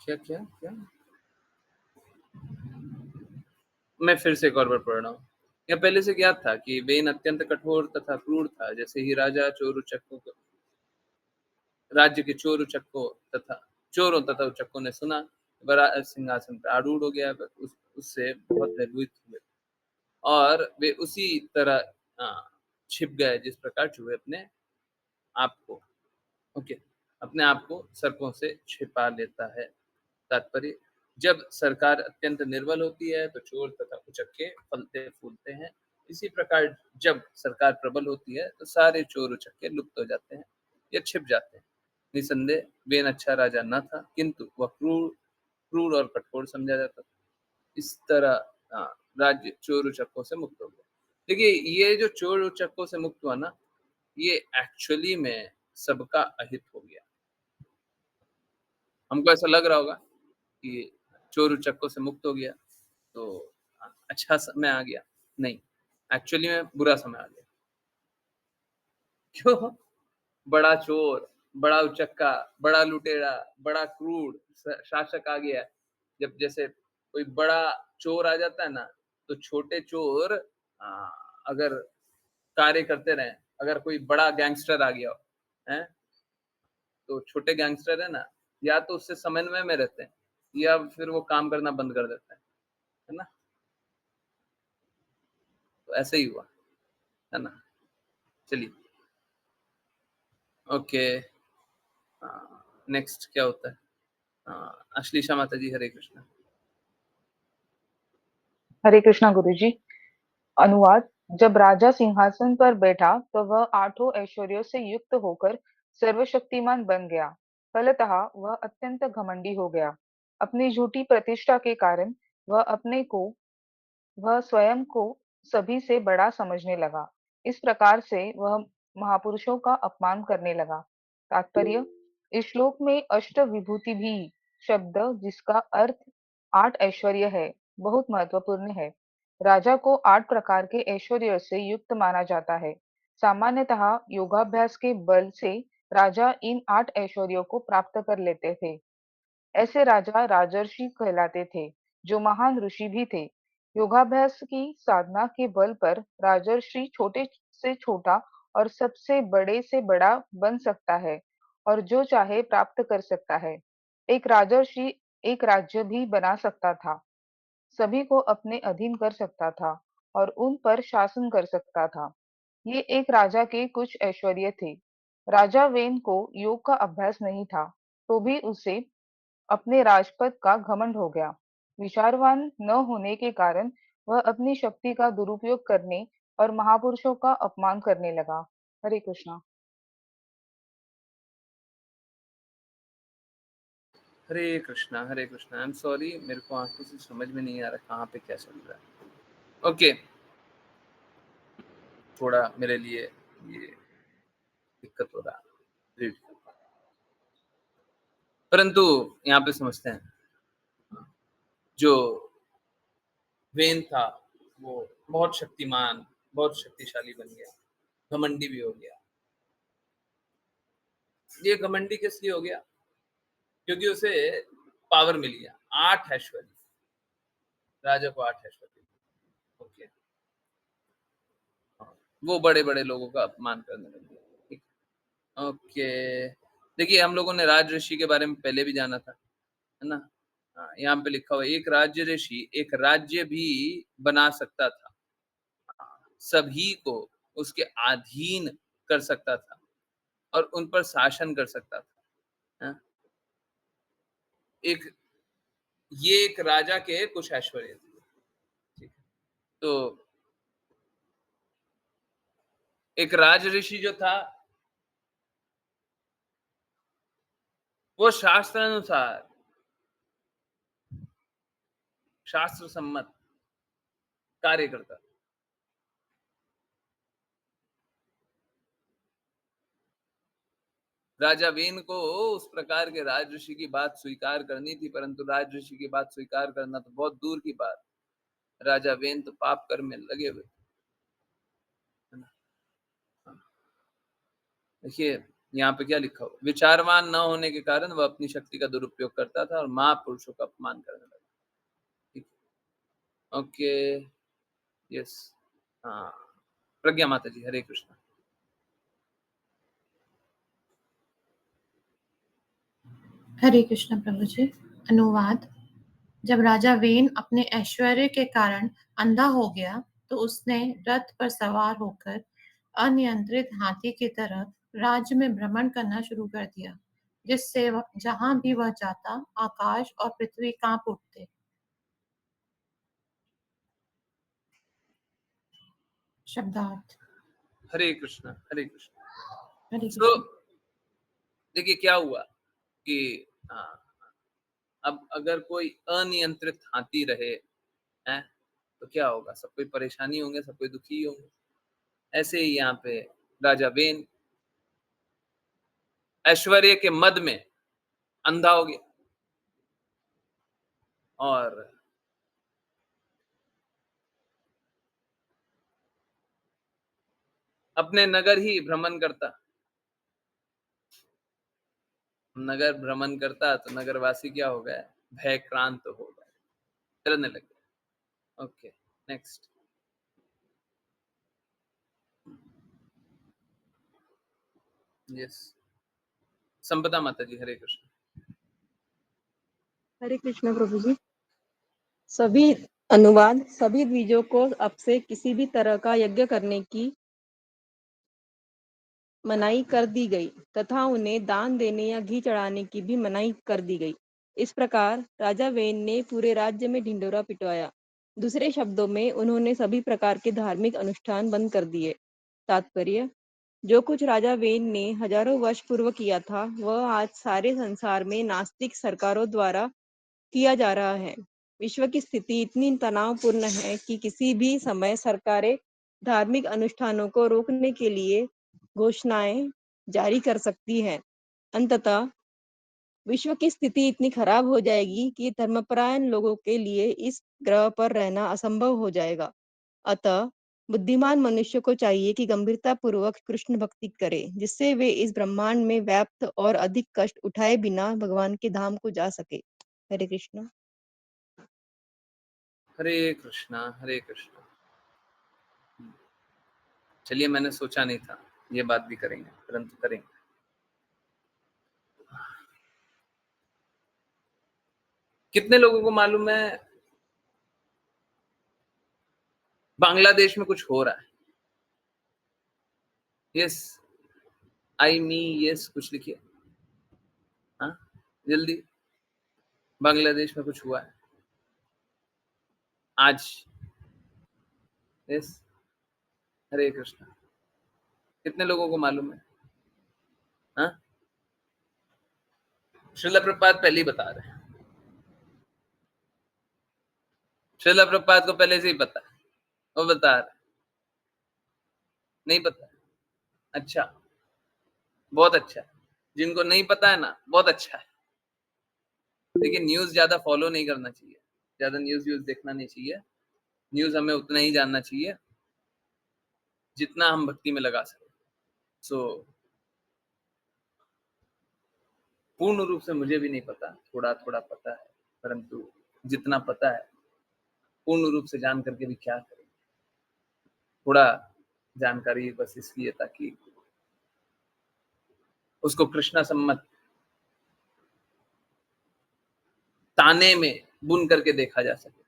क्या क्या क्या, मैं फिर से एक और बार पढ़ रहा हूँ। या पहले से क्या था कि वेन अत्यंत कठोर तथा क्रूर था, जैसे ही राजा चोर उचक्कों को, राज्य के चोरों तथा उचक्कों ने सुना, बड़ा सिंहासन पर आरूढ़ हो गया, उससे बहुत भयभीत हुए, और वे उसी तरह छिप गए जिस प्रकार चूहे अपने आप को। ओके, अपने आप को सर्पों से छिपा लेता है। तात्पर्य, जब सरकार अत्यंत निर्बल होती है तो चोर तथा उचक्के फलते फूलते हैं। इसी प्रकार जब सरकार प्रबल होती है तो सारे चोर उचक्के लुप्त हो जाते हैं या छिप जाते हैं। निसंदेह वेन अच्छा राजा न था, किंतु वह क्रूर क्रूर और कठोर समझा जाता था। इस तरह राज्य चोर उचक्कों से मुक्त हो गया। देखिए, ये जो चोर उचक्कों से मुक्त हुआ ना, ये एक्चुअली में सबका अहित हो गया। हमको ऐसा लग रहा होगा कि चोर उचक्कों से मुक्त हो गया तो अच्छा समय आ गया। नहीं, एक्चुअली में बुरा समय आ गया। क्यों? बड़ा चोर, बड़ा उचक्का, बड़ा लुटेरा, बड़ा क्रूर शासक आ गया। जब जैसे कोई बड़ा चोर आ जाता है ना, तो छोटे चोर अ, अगर कार्य करते रहें, अगर कोई बड़ा गैंगस्टर आ गया हो, हैं? तो छोटे गैंगस्टर है ना, या तो उससे समन्वय में रहते हैं, या फिर वो काम करना बंद कर देते हैं, है ना? तो ऐसे ही हुआ, है ना? चलिए, ओके। नेक्स्ट क्या होता है? अश्लीषा माता जी, हरे कृष्णा। हरे कृष्णा गुरुजी। अनुवाद। जब राजा सिंहासन पर बैठा तो वह आठों ऐश्वर्यों से युक्त होकर सर्वशक्तिमान बन गया। फलतः वह अत्यंत घमंडी हो गया। अपनी झूठी प्रतिष्ठा के कारण वह स्वयं को सभी से बड़ा समझने लगा। इस प्रकार से वह महापुरुषों का अपमान करने लगा। तात्पर्य। इस श्लोक में अष्ट विभूति भी शब्द, जिसका अर्थ 8 ऐश्वर्य है, बहुत महत्वपूर्ण है। राजा को 8 प्रकार के ऐश्वर्य से युक्त माना जाता है। सामान्यतः योगाभ्यास के बल से राजा इन 8 ऐश्वर्यों को प्राप्त कर लेते थे। ऐसे राजा राजर्षि कहलाते थे, जो महान ऋषि भी थे। योगाभ्यास की साधना के बल पर राजर्षि छोटे से छोटा और सबसे बड़े से बड़ा बन सकता है और जो चाहे प्राप्त कर सकता है। एक राजर्षि एक राज्य भी बना सकता था, सभी को अपने अधीन कर सकता था और उन पर शासन कर सकता था। ये एक राजा के कुछ ऐश्वर्य थे। राजा वेन को योग का अभ्यास नहीं था, तो भी उसे अपने राजपद का घमंड हो गया। विचारवान न होने के कारण वह अपनी शक्ति का दुरुपयोग करने और महापुरुषों का अपमान करने लगा। हरे कृष्णा। हरे कृष्णा, हरे कृष्णा। आई एम सॉरी, मेरे को आंखों से समझ में नहीं आ रहा कहाँ पे क्या चल रहा है। ओके, थोड़ा मेरे लिए ये दिक्कत हो रहा है, परंतु यहाँ पे समझते हैं। जो वेन था वो बहुत शक्तिमान, बहुत शक्तिशाली बन गया, घमंडी भी हो गया। ये घमंडी किस लिए हो गया? क्योंकि उसे पावर मिल गया, 8 ऐश्वर्य। राजा को 8 ऐश्वर्य। ओके, वो बड़े-बड़े लोगों का अपमान करने लग गया। ठीक, ओके। देखिए, हम लोगों ने राज ऋषि के बारे में पहले भी जाना था, है ना? यहाँ पे लिखा हुआ है, एक राज्य ऋषि एक राज्य भी बना सकता था। सभी को उसके अधीन कर सकता था और उन पर शासन कर सकता था। हाँ? एक ये एक राजा के कुछ ऐश्वर्य थे। ठीक है। तो एक राज ऋषि जो था, वो शास्त्रानुसार, शास्त्र सम्मत कार्य करता था। राजा वेन को उस प्रकार के राज ऋषि की बात स्वीकार करनी थी, परंतु राज ऋषि की बात स्वीकार करना तो बहुत दूर की बात। राजा वेन तो पाप कर्म में लगे हुए थे, है ना? देखिए, यहाँ पे क्या लिखा हुआ, विचारवान न होने के कारण वह अपनी शक्ति का दुरुपयोग करता था और महापुरुषों का अपमान करने लगा। ठीक है। Okay, yes. हाँ, प्रज्ञा माता जी, हरे कृष्णा। हरे कृष्ण प्रभु जी। अनुवाद। जब राजा वेन अपने ऐश्वर्य के कारण अंधा हो गया तो उसने रथ पर सवार होकर अनियंत्रित हाथी की तरह राज्य में भ्रमण करना शुरू कर दिया। जिससे जहां भी वह जाता आकाश और पृथ्वी कांप उठते। शब्दार्थ। हरे कृष्ण, हरे कृष्ण। हरे तो कृष्ण। देखिए क्या हुआ कि अब अगर कोई अनियंत्रित हाथी रहे हैं, तो क्या होगा? सब कोई परेशानी होंगे, सब कोई दुखी होंगे। ऐसे ही यहाँ पे राजा वेन ऐश्वर्य के मद में अंधा हो गया और अपने नगर ही भ्रमण करता। नगर भ्रमण करता तो नगरवासी क्या हो गए? भयक्रांत हो गए, डरने लग गए। Okay, next. यस, संपदा माता जी, हरे कृष्ण। हरे कृष्ण प्रभु जी। सभी अनुवाद। सभी द्विजों को अब से किसी भी तरह का यज्ञ करने की मनाही कर दी गई तथा उन्हें दान देने या घी चढ़ाने की भी मनाही कर दी गई। इस प्रकार राजा वेन ने पूरे राज्य में ढिंढोरा पिटवाया। दूसरे शब्दों में उन्होंने सभी प्रकार के धार्मिक अनुष्ठान बंद कर दिए। तात्पर्य: जो कुछ राजा वेन ने हजारों वर्ष पूर्व किया था वह आज सारे संसार में नास्तिक सरकारों द्वारा किया जा रहा है। विश्व की स्थिति इतनी तनावपूर्ण है कि किसी भी समय सरकारें धार्मिक अनुष्ठानों को रोकने के लिए घोषणाएं जारी कर सकती हैं। अंततः विश्व की स्थिति इतनी खराब हो जाएगी कि धर्मपरायण लोगों के लिए इस ग्रह पर रहना असंभव हो जाएगा। अतः बुद्धिमान मनुष्य को चाहिए कि गंभीरता पूर्वक कृष्ण भक्ति करे, जिससे वे इस ब्रह्मांड में व्याप्त और अधिक कष्ट उठाए बिना भगवान के धाम को जा सके। हरे कृष्ण। हरे कृष्णा, हरे कृष्णा। चलिए, मैंने सोचा नहीं था ये बात भी करेंगे, परंतु करेंगे। कितने लोगों को मालूम है बांग्लादेश में कुछ हो रहा है? यस, आई मी यस कुछ लिखिए। हाँ, जल्दी। बांग्लादेश में कुछ हुआ है आज। यस, हरे कृष्णा। कितने लोगों को मालूम है? हाँ, श्रील प्रभुपाद पहले ही बता रहे हैं। श्रील प्रभुपाद को पहले से ही पता है, वो बता रहे। नहीं पता? अच्छा, बहुत अच्छा। जिनको नहीं पता है ना, बहुत अच्छा है। लेकिन न्यूज ज्यादा फॉलो नहीं करना चाहिए, ज्यादा न्यूज देखना नहीं चाहिए। न्यूज हमें उतना ही जानना चाहिए जितना हम भक्ति में लगा सके। सो पूर्ण रूप से मुझे भी नहीं पता, थोड़ा थोड़ा पता है, परंतु जितना पता है पूर्ण रूप से जान करके भी क्या करें। थोड़ा जानकारी बस इसलिए ताकि उसको कृष्णा सम्मत ताने में बुन करके देखा जा सके।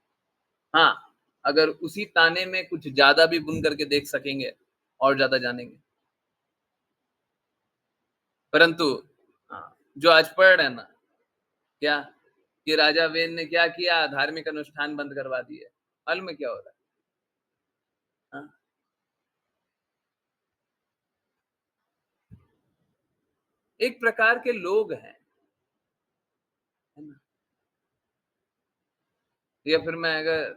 हाँ, अगर उसी ताने में कुछ ज्यादा भी बुन करके देख सकेंगे और ज्यादा जानेंगे। परंतु हाँ, जो आज पढ़ रहे हैं ना, क्या कि राजा वेन ने क्या किया? धार्मिक अनुष्ठान बंद करवा दिए। मालूम है क्या हो रहा है? हाँ? एक प्रकार के लोग हैं, है ना? या फिर मैं अगर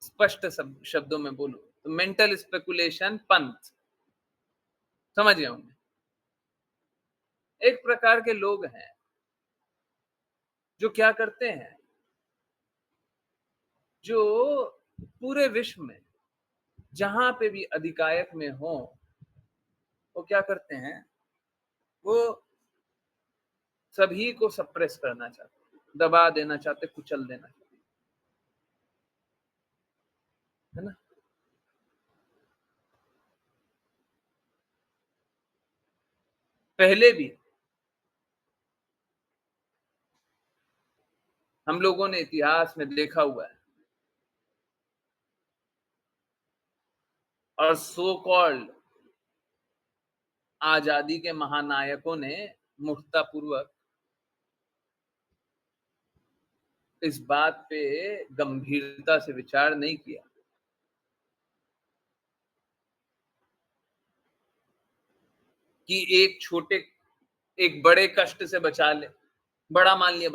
स्पष्ट शब्दों में बोलूं तो मेंटल स्पेकुलेशन पंथ, समझ गए होंगे। एक प्रकार के लोग हैं जो क्या करते हैं, जो पूरे विश्व में जहां पे भी अधिकायक में हो, वो क्या करते हैं? वो सभी को सप्रेस करना चाहते, दबा देना चाहते, कुचल देना चाहते, है ना? पहले भी हम लोगों ने इतिहास में देखा हुआ है, और सो कॉल्ड आजादी के महानायकों ने मूर्खतापूर्वक इस बात पे गंभीरता से विचार नहीं किया कि एक बड़े कष्ट से बचा ले, बड़ा मान लिया,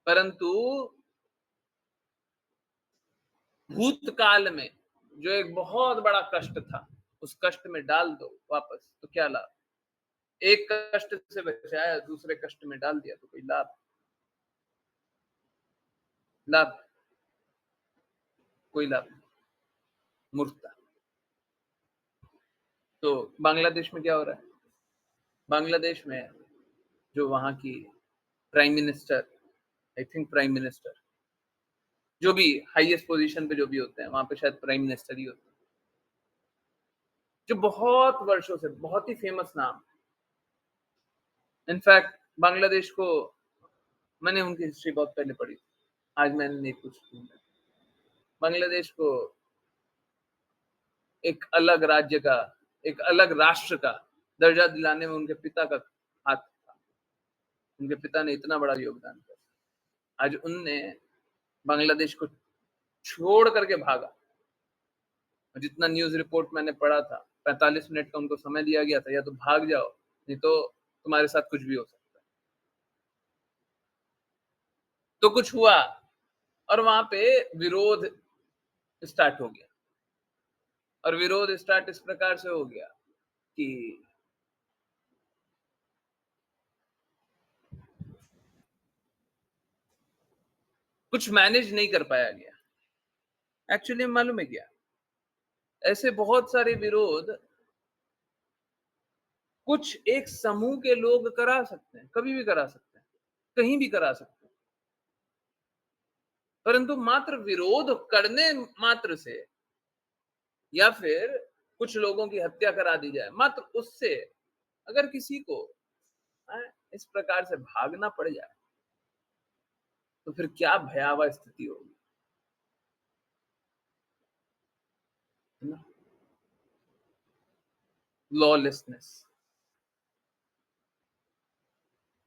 परंतु भूतकाल में जो एक बहुत बड़ा कष्ट था, उस कष्ट में डाल दो वापस, तो क्या लाभ? एक कष्ट से बचाया, दूसरे कष्ट में डाल दिया, तो कोई लाभ कोई लाभ नहीं, मूर्खता। तो बांग्लादेश में क्या हो रहा है? बांग्लादेश में जो वहां की prime minister, I think prime minister, जो भी हाईएस्ट पोजीशन पे जो भी होते हैं, वहां पे शायद प्राइम मिनिस्टर ही होते हैं, जो बहुत वर्षों से बहुत ही फेमस नाम। इनफैक्ट बांग्लादेश को मैंने उनकी हिस्ट्री बहुत पहले पढ़ी थी, आज मैंने नहीं पूछी। बांग्लादेश को एक अलग राज्य का, एक अलग राष्ट्र का दर्जा दिलाने में उनके पिता का हाथ था। उनके पिता ने इतना बड़ा योगदान किया। आज उनने बांग्लादेश को छोड़ करके भागा। जितना न्यूज रिपोर्ट मैंने पढ़ा था, 45 मिनट का उनको समय दिया गया था, या तो भाग जाओ, नहीं तो तुम्हारे साथ कुछ भी हो सकता है। तो कुछ हुआ और वहां पे विरोध स्टार्ट हो गया, और विरोध स्टार्ट इस प्रकार से हो गया कि कुछ मैनेज नहीं कर पाया गया। एक्चुअली मालूम है क्या, ऐसे बहुत सारे विरोध कुछ एक समूह के लोग करा सकते हैं, कभी भी करा सकते हैं, कहीं भी करा सकते हैं, परंतु मात्र विरोध करने मात्र से, या फिर कुछ लोगों की हत्या करा दी जाए, मात्र उससे अगर किसी को इस प्रकार से भागना पड़ जाए, तो फिर क्या भयावह स्थिति होगी, है ना? लॉलेसनेस।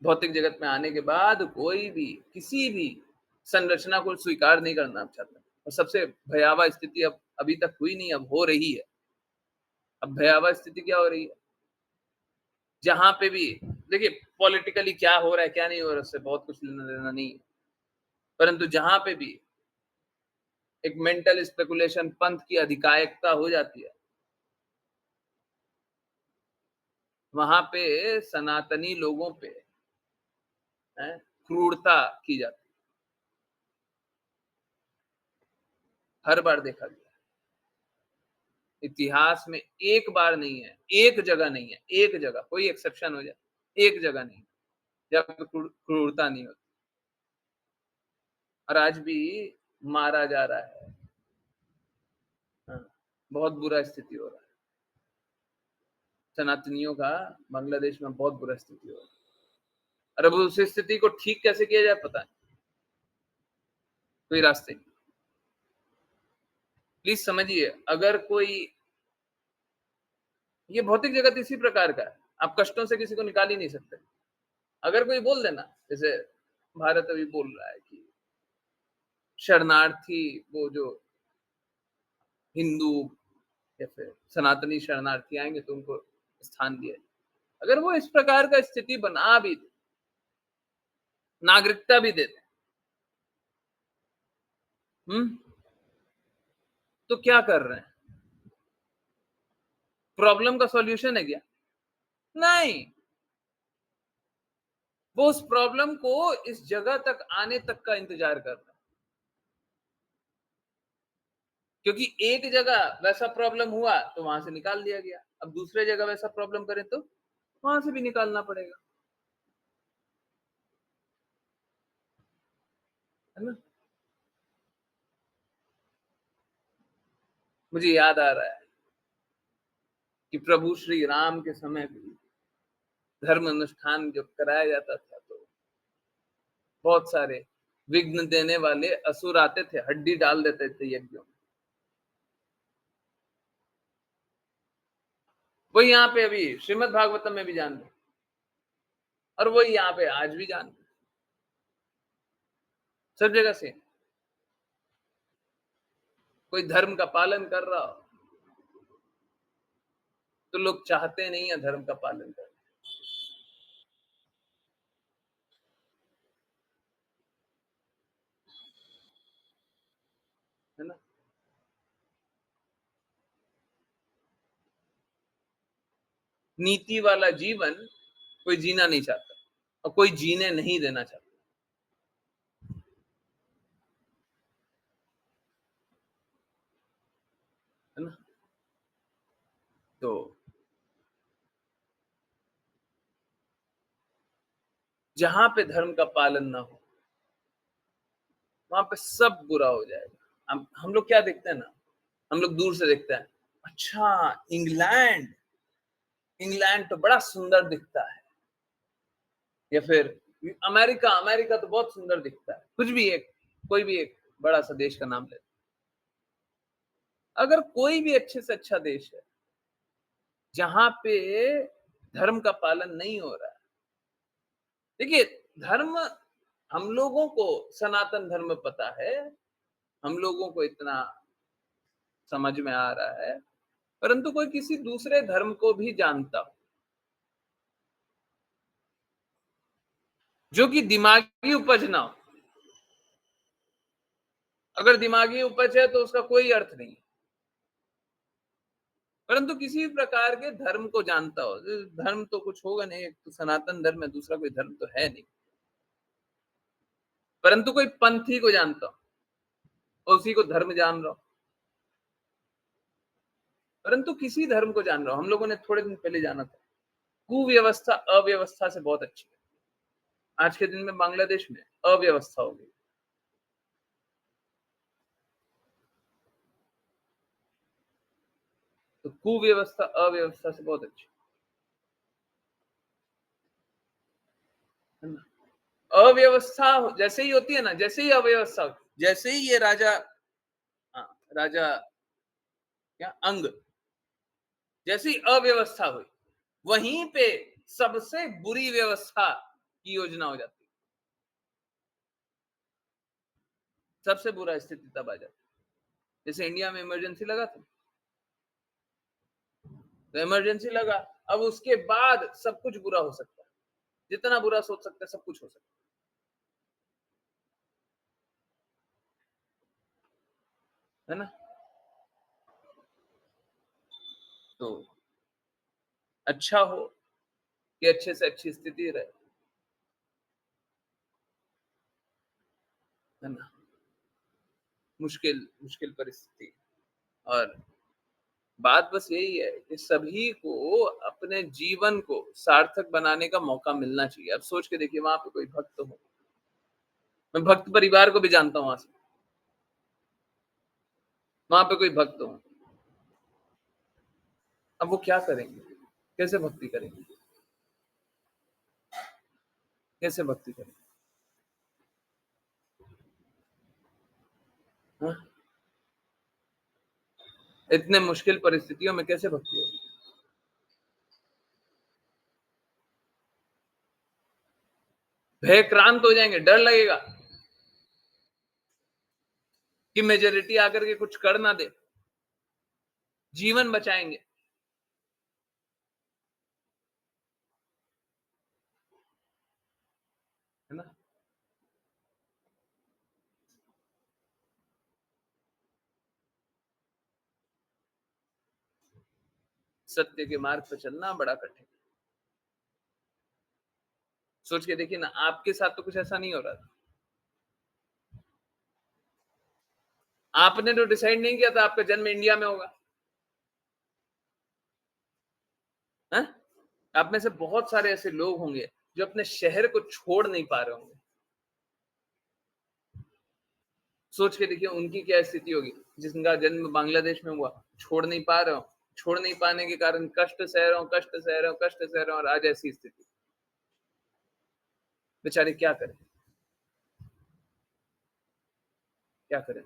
भौतिक जगत में आने के बाद कोई भी किसी भी संरचना को स्वीकार नहीं करना चाहता, और सबसे भयावह स्थिति अब अभी तक हुई नहीं, अब हो रही है। अब भयावह स्थिति क्या हो रही है, जहां पे भी देखिए पॉलिटिकली क्या हो रहा है क्या नहीं हो रहा है, उससे बहुत कुछ लेना देना नहीं है, परंतु जहां पे भी एक मेंटल स्पेकुलेशन, पंथ की अधिकायकता हो जाती है, वहां पे सनातनी लोगों पे क्रूरता की जाती है। हर बार देखा गया, इतिहास में एक बार नहीं है, एक जगह नहीं है, एक जगह कोई एक्सेप्शन हो जाए, एक जगह नहीं जब क्रूरता नहीं होती। और आज भी मारा जा रहा है, बहुत बुरा स्थिति हो रहा है सनातनियों का, बांग्लादेश में बहुत बुरा स्थिति हो रहा है। और अब उस स्थिति को ठीक कैसे किया जाए पता नहीं, कोई रास्ते नहीं। प्लीज समझिए, अगर कोई, ये भौतिक जगत इसी प्रकार का है, आप कष्टों से किसी को निकाल ही नहीं सकते। अगर कोई बोल देना, जैसे भारत अभी बोल रहा है कि शरणार्थी, वो जो हिंदू या फिर सनातनी शरणार्थी आएंगे तो उनको स्थान दिया, अगर वो इस प्रकार का स्थिति बना भी दे, नागरिकता भी दे दे, तो क्या कर रहे हैं? प्रॉब्लम का सॉल्यूशन है क्या? नहीं, वो उस प्रॉब्लम को इस जगह तक आने तक का इंतजार कर रहे हैं, क्योंकि एक जगह वैसा प्रॉब्लम हुआ तो वहां से निकाल दिया गया, अब दूसरे जगह वैसा प्रॉब्लम करें तो वहां से भी निकालना पड़ेगा, है ना? मुझे याद आ रहा है कि प्रभु श्री राम के समय भी धर्म अनुष्ठान जब कराया जाता था, तो बहुत सारे विघ्न देने वाले असुर आते थे, हड्डी डाल देते थे यज्ञों में। वही यहाँ पे अभी श्रीमद् भागवतम में भी जान रहे, और वही यहाँ पे आज भी जान रहे। सब जगह से कोई धर्म का पालन कर रहा हो तो लोग चाहते नहीं है धर्म का पालन करना, है ना? नीति वाला जीवन कोई जीना नहीं चाहता और कोई जीने नहीं देना चाहता, है ना? तो जहां पे धर्म का पालन ना हो वहां पे सब बुरा हो जाएगा। हम लोग क्या देखते हैं ना, हम लोग दूर से देखते हैं, अच्छा इंग्लैंड इंग्लैंड तो बड़ा सुंदर दिखता है, या फिर अमेरिका अमेरिका तो बहुत सुंदर दिखता है, कुछ भी एक कोई भी एक बड़ा सा देश का नाम ले। अगर कोई भी अच्छे से अच्छा देश है जहां पे धर्म का पालन नहीं हो रहा है, देखिए धर्म हम लोगों को सनातन धर्म पता है, हम लोगों को इतना समझ में आ रहा है, परंतु कोई किसी दूसरे धर्म को भी जानता हो जो कि दिमागी उपज ना हो, अगर दिमागी उपज है तो उसका कोई अर्थ नहीं है, परंतु किसी भी प्रकार के धर्म को जानता हो, धर्म तो कुछ होगा नहीं, एक तो सनातन धर्म है, दूसरा कोई धर्म तो है नहीं, परंतु कोई पंथी को जानता हो और उसी को धर्म जान रहा हो, परंतु किसी धर्म को जान रहा हो। हम लोगों ने थोड़े दिन पहले जाना था, कुव्यवस्था अव्यवस्था से बहुत अच्छी है। आज के दिन में बांग्लादेश में अव्यवस्था हो गई, तो कुव्यवस्था अव्यवस्था से बहुत अच्छी है ना। अव्यवस्था जैसे ही होती है ना, जैसे ही अव्यवस्था होती, जैसे ही ये राजा, हाँ, राजा क्या अंग, जैसी अव्यवस्था हुई वहीं पे सबसे बुरी व्यवस्था की योजना हो जाती है, सबसे बुरा स्थिति तब आ जाती है। जैसे इंडिया में इमरजेंसी लगा था, तो इमरजेंसी लगा, अब उसके बाद सब कुछ बुरा हो सकता है, जितना बुरा सोच सकते हैं सब कुछ हो सकता है ना। तो अच्छा हो कि अच्छे से अच्छी स्थिति रहे, है ना। मुश्किल मुश्किल परिस्थिति, और बात बस यही है कि सभी को अपने जीवन को सार्थक बनाने का मौका मिलना चाहिए। अब सोच के देखिए, वहां पे कोई भक्त हो, मैं भक्त परिवार को भी जानता हूं, वहां पे कोई भक्त हो, अब वो क्या करेंगे, कैसे भक्ति करेंगे, कैसे भक्ति करेंगे, हाँ? इतने मुश्किल परिस्थितियों में कैसे भक्ति होगी। भयक्रांत हो जाएंगे, डर लगेगा कि मेजोरिटी आकर के कुछ कर ना दे, जीवन बचाएंगे, है ना। सत्य के मार्ग पर चलना बड़ा कठिन। सोच के देखिए ना, आपके साथ तो कुछ ऐसा नहीं हो रहा था, आपने तो डिसाइड नहीं किया था आपका जन्म इंडिया में होगा, है? आप में से बहुत सारे ऐसे लोग होंगे जो अपने शहर को छोड़ नहीं पा रहे होंगे। सोच के देखिए उनकी क्या स्थिति होगी, जिनका जन्म बांग्लादेश में हुआ, छोड़ नहीं पा रहे हो, छोड़ नहीं पाने के कारण कष्ट सह रहे हो, कष्ट सह रहे हो, कष्ट सह रहे हो, और आज ऐसी स्थिति, बेचारे क्या करें, क्या करें,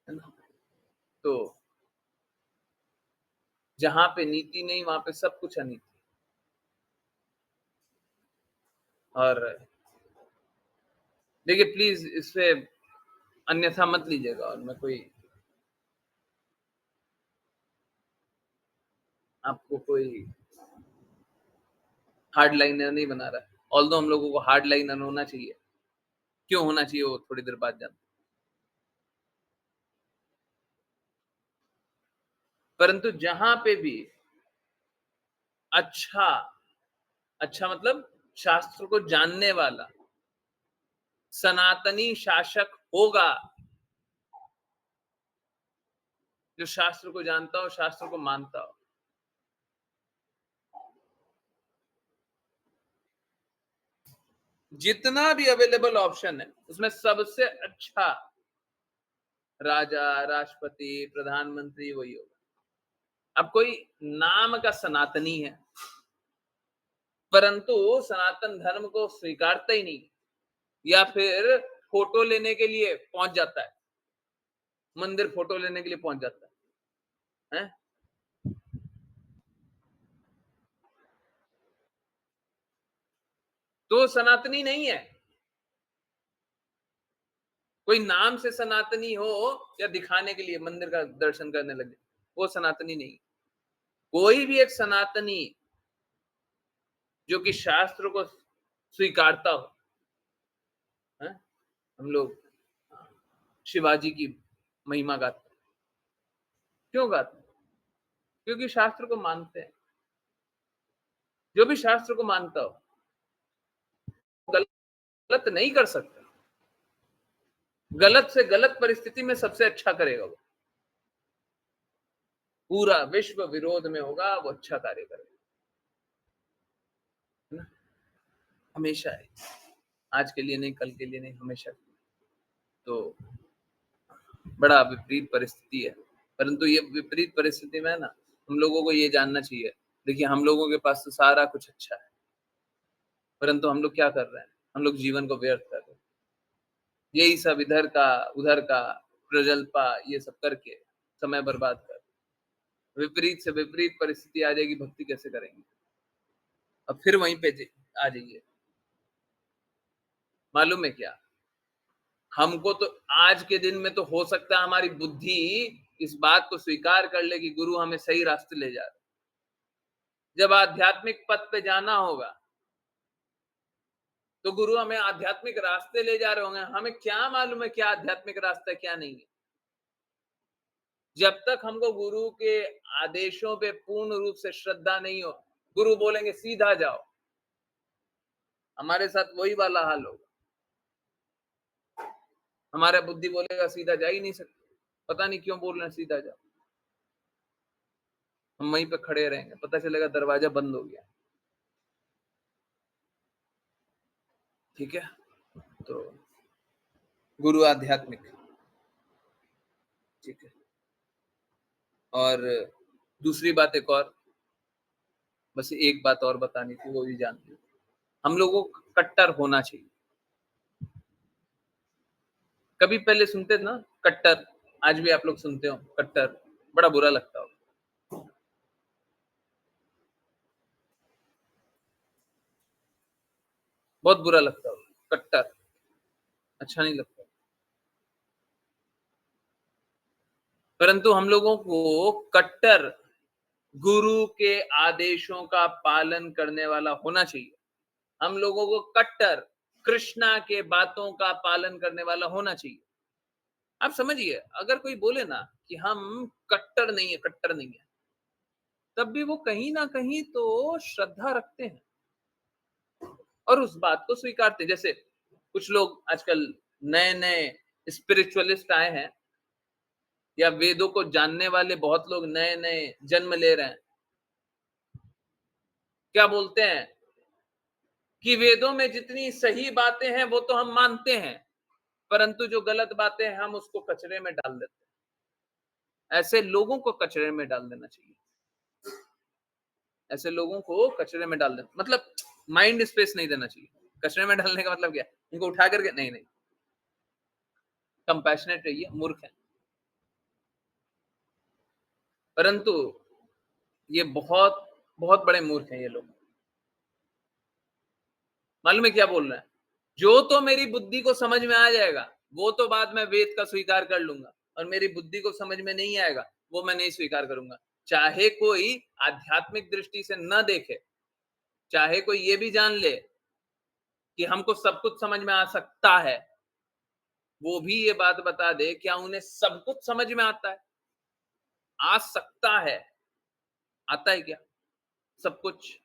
है ना। तो जहां पे नीति नहीं वहां पे सब कुछ अनीति, और देखिए प्लीज इससे अन्यथा मत लीजिएगा, और मैं कोई आपको कोई हार्ड लाइनर नहीं बना रहा। ऑल्दो हम लोगों को हार्ड लाइनर होना चाहिए, क्यों होना चाहिए वो थोड़ी देर बाद जानते। परंतु जहां पे भी अच्छा अच्छा मतलब शास्त्र को जानने वाला सनातनी शासक होगा, जो शास्त्र को जानता हो, शास्त्र को मानता हो, जितना भी अवेलेबल ऑप्शन है उसमें सबसे अच्छा राजा, राष्ट्रपति, प्रधानमंत्री वही होगा। अब कोई नाम का सनातनी है परंतु सनातन धर्म को स्वीकारता ही नहीं, या फिर फोटो लेने के लिए पहुंच जाता है, मंदिर फोटो लेने के लिए पहुंच जाता है? तो सनातनी नहीं है। कोई नाम से सनातनी हो या दिखाने के लिए मंदिर का दर्शन करने लगे, वो सनातनी नहीं। कोई भी एक सनातनी जो कि शास्त्र को स्वीकारता हो, है? हम लोग शिवाजी की महिमा गाते हैं। क्यों गाते हैं? क्योंकि शास्त्र को मानते हैं। जो भी शास्त्र को मानता हो गलत नहीं कर सकता। गलत से गलत परिस्थिति में सबसे अच्छा करेगा वो। पूरा विश्व विरोध में होगा, वो अच्छा कार्य करेगा, है ना? हमेशा है, आज के लिए नहीं, कल के लिए नहीं, हमेशा। तो बड़ा विपरीत परिस्थिति है, परंतु ये विपरीत परिस्थिति में ना हम लोगों को ये जानना चाहिए। देखिए हम लोगों के पास तो सारा कुछ अच्छा है, परंतु हम लोग क्या कर रहे हैं? हम लोग जीवन को व्यर्थ कर रहे हैं। यही सब इधर का उधर का प्रजल्पा ये सब करके समय बर्बाद कर, विपरीत से विपरीत परिस्थिति आ जाएगी, भक्ति कैसे करेंगे? अब फिर वहीं पे आ जाइए। मालूम है क्या, हमको तो आज के दिन में तो हो सकता है हमारी बुद्धि इस बात को स्वीकार कर ले कि गुरु हमें सही रास्ते ले जा रहे। जब आध्यात्मिक पथ पे जाना होगा तो गुरु हमें आध्यात्मिक रास्ते ले जा रहे होंगे। हमें क्या मालूम है क्या आध्यात्मिक रास्ता है क्या नहीं है? जब तक हमको गुरु के आदेशों पे पूर्ण रूप से श्रद्धा नहीं हो, गुरु बोलेंगे सीधा जाओ, हमारे साथ वही वाला हाल होगा। हमारा बुद्धि बोलेगा सीधा जा ही नहीं सकते, पता नहीं क्यों बोल रहे हैं सीधा जाओ। हम वहीं पे खड़े रहेंगे, पता चलेगा दरवाजा बंद हो गया। ठीक है, तो गुरु आध्यात्मिक, ठीक है। और दूसरी बात एक और, बस एक बात और बतानी थी, वो भी जानती, हम लोगों को कट्टर होना चाहिए। कभी पहले सुनते थे ना कट्टर, आज भी आप लोग सुनते हो कट्टर, बड़ा बुरा लगता हो। बहुत बुरा लगता हो कट्टर, अच्छा नहीं लगता। परंतु हम लोगों को कट्टर गुरु के आदेशों का पालन करने वाला होना चाहिए। हम लोगों को कट्टर कृष्णा के बातों का पालन करने वाला होना चाहिए। आप समझिए, अगर कोई बोले ना कि हम कट्टर नहीं है, कट्टर नहीं है, तब भी वो कहीं ना कहीं तो श्रद्धा रखते हैं और उस बात को स्वीकारते हैं। जैसे कुछ लोग आजकल नए नए स्पिरिचुअलिस्ट आए हैं, या वेदों को जानने वाले बहुत लोग नए नए जन्म ले रहे हैं। क्या बोलते हैं कि वेदों में जितनी सही बातें हैं वो तो हम मानते हैं, परंतु जो गलत बातें हैं हम उसको कचरे में डाल देते हैं। ऐसे लोगों को कचरे में डाल देना चाहिए। ऐसे लोगों को कचरे में डाल देना मतलब माइंड स्पेस नहीं देना चाहिए। कचरे में डालने का मतलब क्या? इनको उठा करके नहीं नहीं, कंपैशनेट रहिए, मूर्ख है। परंतु ये बहुत बहुत बड़े मूर्ख हैं ये लोग। मालूम है क्या बोल रहा है? जो तो मेरी बुद्धि को समझ में आ जाएगा वो तो बाद में वेद का स्वीकार कर लूंगा, और मेरी बुद्धि को समझ में नहीं आएगा वो मैं नहीं स्वीकार करूंगा। चाहे कोई आध्यात्मिक दृष्टि से न देखे, चाहे कोई ये भी जान ले कि हमको सब कुछ समझ में आ सकता है, वो भी ये बात बता दे क्या उन्हें सब कुछ समझ में आता है? आ सकता है, आता है क्या सब कुछ?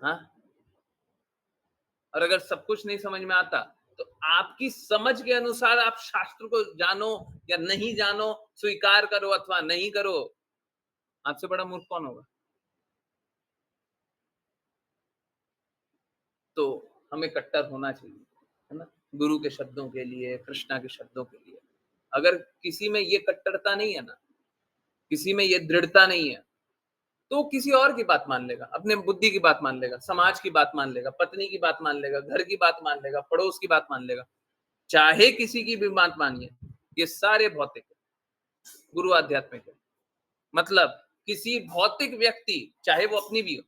हाँ? और अगर सब कुछ नहीं समझ में आता तो आपकी समझ के अनुसार आप शास्त्र को जानो या नहीं जानो, स्वीकार करो अथवा नहीं करो, आपसे बड़ा मूर्ख कौन होगा? तो हमें कट्टर होना चाहिए, है ना? गुरु के शब्दों के लिए, कृष्णा के शब्दों के लिए। अगर किसी में ये कट्टरता नहीं है ना, किसी में ये दृढ़ता नहीं है, तो किसी और की बात मान लेगा, अपने बुद्धि की बात मान लेगा, समाज की बात मान लेगा, पत्नी की बात मान लेगा, घर की बात मान लेगा, पड़ोस की बात मान लेगा, चाहे किसी की भी बात मानिए, ये सारे भौतिक है, गुरु आध्यात्मिक है। मतलब किसी भौतिक व्यक्ति, चाहे वो अपनी भी हो,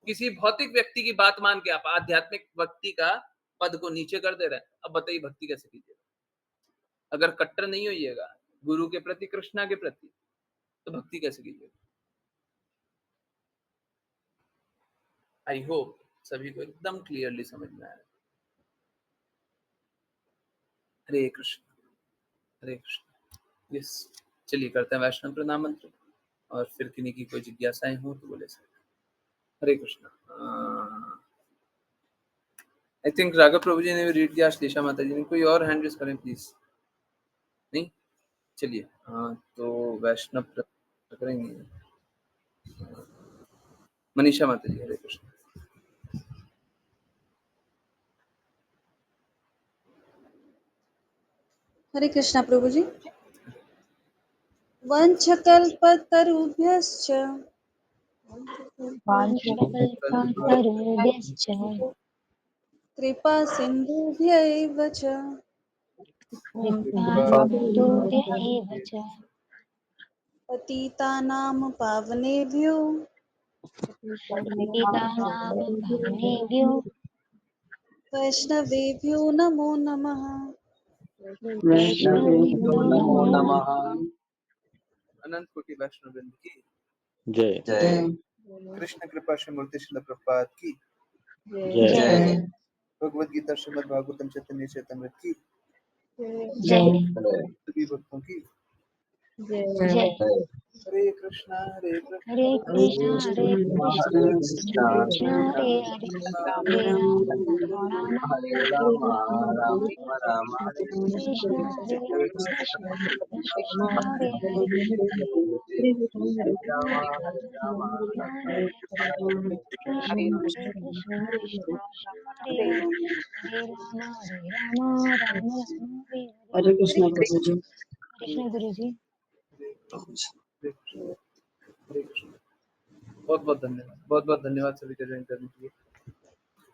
किसी भौतिक व्यक्ति की बात मान के आप आध्यात्मिक व्यक्ति का पद को नीचे कर दे रहे हैं। अब बताइए भक्ति कैसे कीजिएगा? अगर कट्टर नहीं होइएगा गुरु के प्रति, कृष्णा के प्रति, तो भक्ति कैसे कीजिएगा? आई होप सभी को एकदम क्लियरली समझ में आया। हरे कृष्ण, हरे कृष्ण। यस, चलिए करते हैं वैष्णव प्रणाम मंत्र, और फिर किन्हीं की कोई जिज्ञासाएं हो तो बोले सकते हैं। हरे कृष्ण। आई थिंक राघव प्रभु जी ने भी रीड किया, श्लेषा माता जी ने। कोई और हैंड रेज करें प्लीज। नहीं, चलिए तो वैष्णव करेंगे। मनीषा माता जी, हरे कृष्ण। हरे कृष्णा प्रभु जी। वंशकल्पतरुभ्यश्च वाञ्छकल्पतरुभ्यश्च कृपा सिन्धुभ्यैव च कृपासिन्धुभ्य एव च पतितानां पावनेभ्यो पतितानां पावनेभ्यो वैष्णवेभ्यो नमो नमः। वैष्णवेभ्यो नमो नमः। अनंत कोटि वैष्णव वृंद की जय जय। कृष्ण कृपा श्री मूर्ति श्रील प्रभुपाद की जय भगवद गीता श्रीमद् भागवतम चैतन्य चैतन्य की जय सभी भक्तों की जय। हरे कृष्णा हरे कृष्णा हरे कृष्णा हरे कृष्णा कृष्ण कृष्ण हरे हरे हरे राम राम हरे कृष्ण हरे कृष्ण कृष्ण कृष्ण हरे हरे हरे कृष्ण हरे कृष्ण कृष्ण कृष्ण हरे हरे हरे राम राम राम हरे हरे। हरे कृष्णा प्रभु जी। कृष्ण गुरु जी। हरे कृष्ण, हरे कृष्ण। बहुत बहुत धन्यवाद, बहुत बहुत धन्यवाद सभी का ज्वाइन करने के लिए।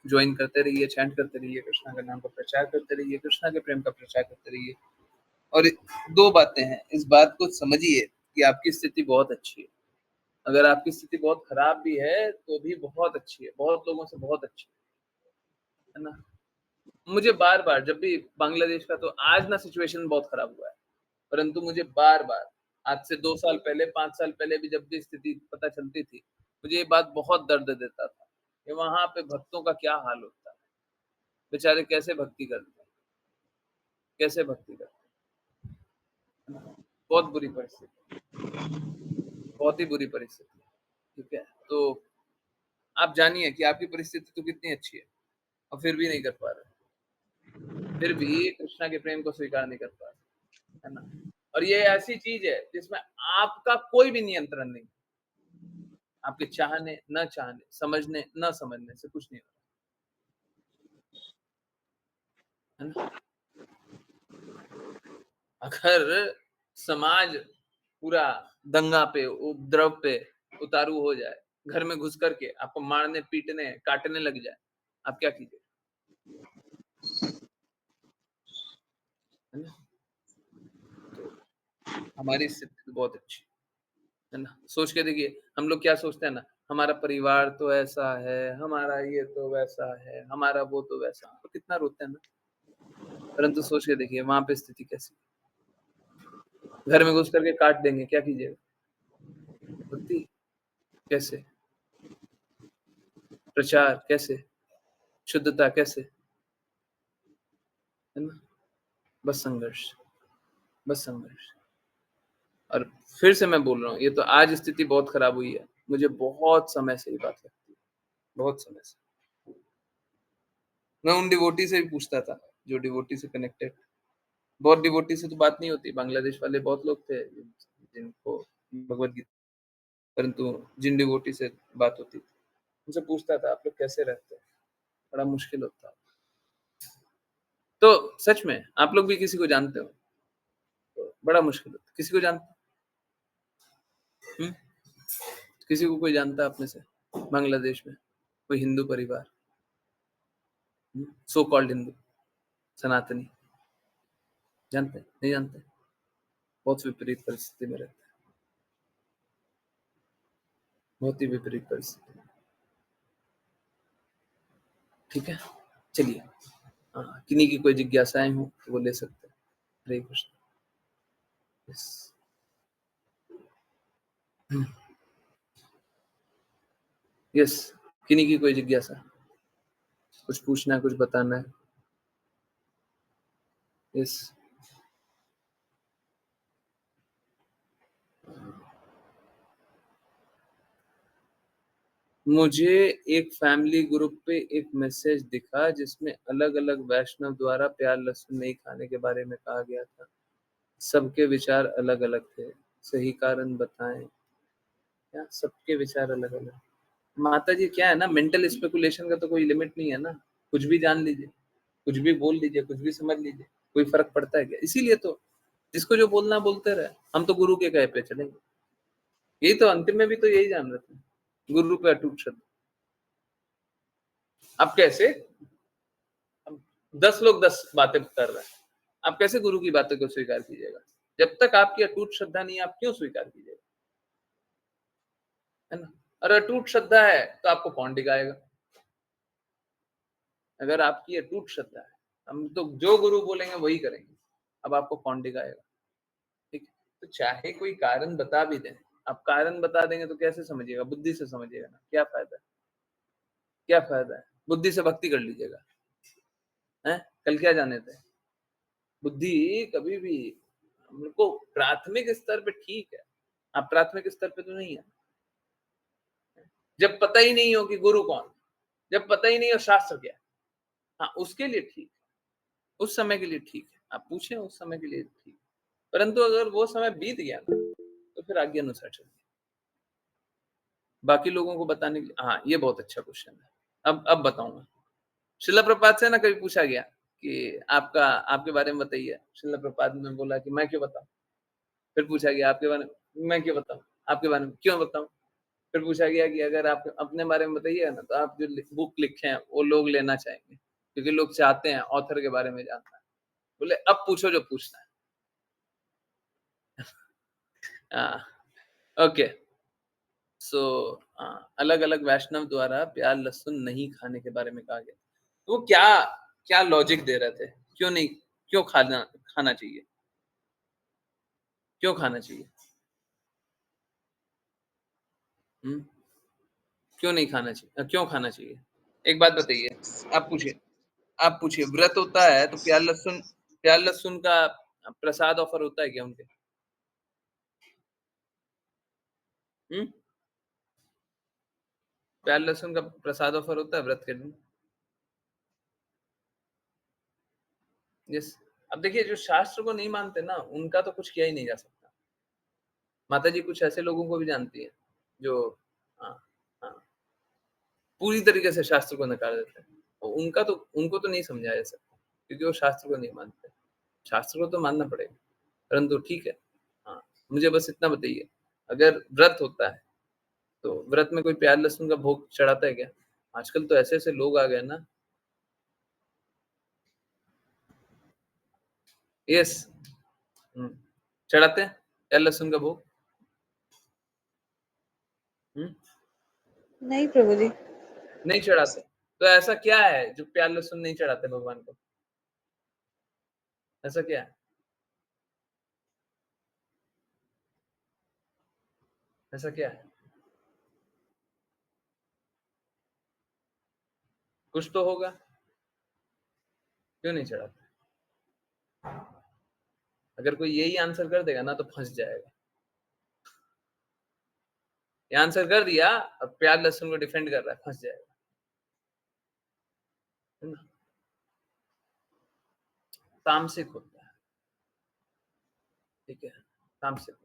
ज्वाइन करते रहिए, चैंट करते रहिए, कृष्णा के नाम का प्रचार करते रहिए, कृष्णा के प्रेम का प्रचार करते रहिए। और दो बातें हैं, इस बात को समझिए कि आपकी स्थिति बहुत अच्छी है। अगर आपकी स्थिति बहुत खराब भी है तो भी बहुत अच्छी है, बहुत लोगों से बहुत अच्छी है ना। मुझे बार बार जब भी बांग्लादेश का, तो आज ना सिचुएशन बहुत खराब हुआ है, परंतु मुझे बार बार आज से 2 साल पहले, 5 साल पहले भी जब भी स्थिति पता चलती थी, मुझे ये बात बहुत दर्द देता था कि वहां पे भक्तों का क्या हाल होता है, बेचारे कैसे भक्ति करते हैं, कैसे भक्ति करते हैं। बहुत बुरी परिस्थिति, बहुत ही बुरी परिस्थिति। ठीक है, तो आप जानिए कि आपकी परिस्थिति तो कितनी अच्छी है और फिर भी नहीं कर पा रहे, फिर भी कृष्णा के प्रेम को स्वीकार नहीं कर पा रहे, है ना। और ये ऐसी चीज है जिसमें आपका कोई भी नियंत्रण नहीं, आपके चाहने न चाहने, समझने न समझने से कुछ नहीं होता, है ना। अगर समाज पूरा दंगा पे, उपद्रव पे उतारू हो जाए, घर में घुस करके आपको मारने, पीटने, काटने लग जाए, आप क्या कीजिए, है ना। तो हमारी स्थिति बहुत अच्छी है ना। सोच के देखिए, हम लोग क्या सोचते हैं ना, हमारा परिवार तो ऐसा है, हमारा ये तो वैसा है, हमारा वो तो वैसा, तो कितना रोते हैं ना। परंतु सोच के देखिए वहाँ पे स्थिति कैसी है। घर में घुस करके काट देंगे, क्या कीजिएगा? भक्ति कैसे? प्रचार कैसे? शुद्धता कैसे? है ना? बस संघर्ष, बस संघर्ष। और फिर से मैं बोल रहा हूँ, ये तो आज स्थिति बहुत खराब हुई है। मुझे बहुत समय से ये बात लगती है, बहुत समय से। मैं उन डिवोटी से भी पूछता था, जो डिवोटी से कनेक्टेड। बहुत डिवोटी से तो बात नहीं होती, बांग्लादेश वाले बहुत लोग थे जिनको भगवद गीता, परंतु जिन डिवोटी से बात होती थी, उनसे पूछता था आप लोग कैसे रहते हैं? बड़ा मुश्किल होता है। तो सच में आप लोग भी किसी को जानते हो, तो बड़ा मुश्किल होता है। किसी को जानते हुँ? किसी को कोई जानता है आप में से? बांग्लादेश में कोई हिंदू परिवार? सो कॉल्ड हिंदू, सनातनी, जानते हैं? नहीं जानते? बहुत विपरीत परिस्थिति में रहते हैं, बहुत ही विपरीत परिस्थिति। ठीक है? चलिए, किन्हीं की कोई जिज्ञासाएँ हों तो वो ले सकते हैं। हरे कृष्ण। यस। यस, किन्हीं की कोई जिज्ञासा? कुछ पूछना है, कुछ बताना है? यस। मुझे एक फैमिली ग्रुप पे एक मैसेज दिखा जिसमें अलग-अलग वैष्णव द्वारा प्याज लहसुन नहीं खाने के बारे में कहा गया था। सबके विचार अलग-अलग थे। सही कारण बताएँ। क्या सबके विचार अलग-अलग? माताजी क्या है ना, मेंटल स्पेकुलेशन का तो कोई लिमिट नहीं है ना। कुछ भी जान लीजिए, कुछ भी बोल लीजिए, कुछ भी समझ लीजिए, कोई फ़र्क पड़ता है क्या? इसीलिए तो जिसको जो बोलना है बोलते रहे। हम तो गुरु के कहे पे चलेंगे। यही तो अंतिम में भी तो यही जान रहे थे। गुरु पे अटूट श्रद्धा। अब कैसे? अब 10 लोग 10 बातें कर रहे हैं। आप कैसे गुरु की बातों को स्वीकार कीजिएगा? जब तक आपकी अटूट श्रद्धा नहीं है, आप क्यों स्वीकार कीजिएगा? है ना? और अटूट श्रद्धा है तो आपको कौन डिगाएगा? अगर आपकी अटूट श्रद्धा है, हम तो जो गुरु बोलेंगे वही करेंगे। अब आपको कौन डिगाएगा? ठीक है? तो चाहे कोई कारण बता भी दें, आप कारण बता देंगे तो कैसे समझिएगा? बुद्धि से समझिएगा ना, क्या फ़ायदा है? क्या फ़ायदा है? बुद्धि से भक्ति कर लीजिएगा, हैं? कल क्या जाने थे? बुद्धि कभी भी हमको प्राथमिक स्तर पे ठीक है, आप प्राथमिक स्तर पे तो नहीं है। जब पता ही नहीं हो कि गुरु कौन है, जब पता ही नहीं हो शास्त्र क्या है, हाँ, उसके लिए ठीक है, उस समय के लिए ठीक है। आप पूछें उस समय के लिए ठीक है। परंतु अगर वो समय बीत गया ना, तो फिर आज्ञा अनुसार चलिए। बाकी लोगों को बताने के लिए हाँ, ये बहुत अच्छा क्वेश्चन है। अब बताऊँगा। श्रील प्रभुपाद से ना कभी पूछा गया कि आपका आपके बारे में बताइए। श्रील प्रभुपाद ने बोला कि मैं क्यों बताऊँ? फिर पूछा गया आपके बारे में, मैं क्यों बताऊँ? आपके बारे में क्यों बताऊँ? फिर पूछा गया कि अगर आप अपने बारे में बताइएगा ना, तो आप जो बुक लिखे हैं वो लोग लेना चाहेंगे, क्योंकि लोग चाहते हैं ऑथर के बारे में जानना। बोले अब पूछो जो पूछना है। हाँ, ओके। सो अलग-अलग वैष्णव द्वारा प्याज लहसुन नहीं खाने के बारे में कहा गया। तो वो क्या क्या लॉजिक दे रहे थे? क्यों नहीं, क्यों खाना खाना चाहिए? क्यों खाना चाहिए? हुँ? क्यों नहीं खाना चाहिए? क्यों खाना चाहिए? एक बात बताइए, आप पूछिए व्रत होता है तो प्याज लहसुन का प्रसाद ऑफर होता है क्या उनके? हुँ? प्याज लहसुन का प्रसाद ऑफर होता है व्रत के दिन? यस। अब देखिए जो शास्त्र को नहीं मानते ना, उनका तो कुछ किया ही नहीं जा सकता। माताजी कुछ ऐसे लोगों को भी जानती हैं, जो हाँ, हाँ, पूरी तरीके से शास्त्र को नकार देते हैं। उनको तो नहीं समझाया जा सकता, क्योंकि वो शास्त्र को नहीं मानते। शास्त्र को तो मानना पड़ेगा, परंतु ठीक है। हाँ, मुझे बस इतना बताइए, अगर व्रत होता है, तो व्रत में कोई प्याज लहसुन का भोग चढ़ाता है क्या? आजकल तो ऐसे-ऐसे लोग आ गए ना। यस। हुँ, चढ़ाते हैं प्याज लहसुन का भोग? हुँ? नहीं प्रभु जी। नहीं चढ़ाते। तो ऐसा क्या है जो प्याज लहसुन नहीं चढ़ाते भगवान को? ऐसा क्या है? ऐसा क्या है? कुछ तो होगा, क्यों नहीं चढ़ाते? अगर कोई यही आंसर कर देगा ना तो फंस जाएगा। ये आंसर कर दिया और प्याज लहसुन को डिफेंड कर रहा है, फंस जाएगा, है ना? तामसिक होता है, ठीक है, तामसिक।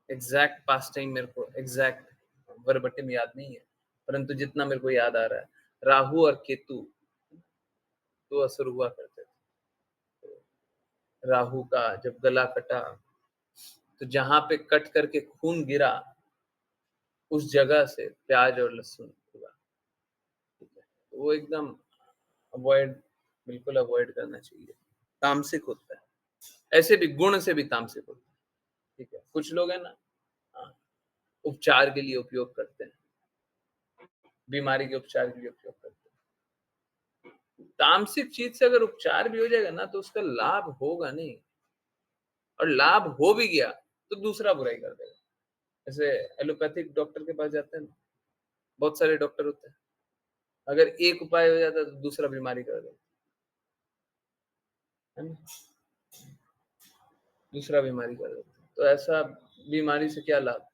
एग्जैक्ट पास्ट टाइम मेरे को एग्जैक्ट वर्बटिम याद नहीं है, परंतु जितना मेरे को याद आ रहा है, राहु और केतु तो असुर हुआ करते थे। राहु का जब गला कटा तो जहां पे कट करके खून गिरा उस जगह से प्याज और लहसुन हुआ, ठीक है? तो वो एकदम अवॉइड, बिल्कुल अवॉइड करना चाहिए। तामसिक होता है, ऐसे भी गुण से भी तामसिक होता है, ठीक है? कुछ लोग है ना, हाँ, उपचार के लिए उपयोग करते हैं, बीमारी के उपचार के लिए उपयोग करते हैं। तामसिक चीज से अगर उपचार भी हो जाएगा ना तो उसका लाभ होगा नहीं, और लाभ हो भी गया तो दूसरा बुराई कर देगा। जैसे एलोपैथिक डॉक्टर के पास जाते हैं ना, बहुत सारे डॉक्टर होते हैं, अगर एक उपाय हो जाता है तो दूसरा बीमारी कर देता है ना, दूसरा बीमारी कर देता है। तो ऐसा बीमारी से क्या लाभ,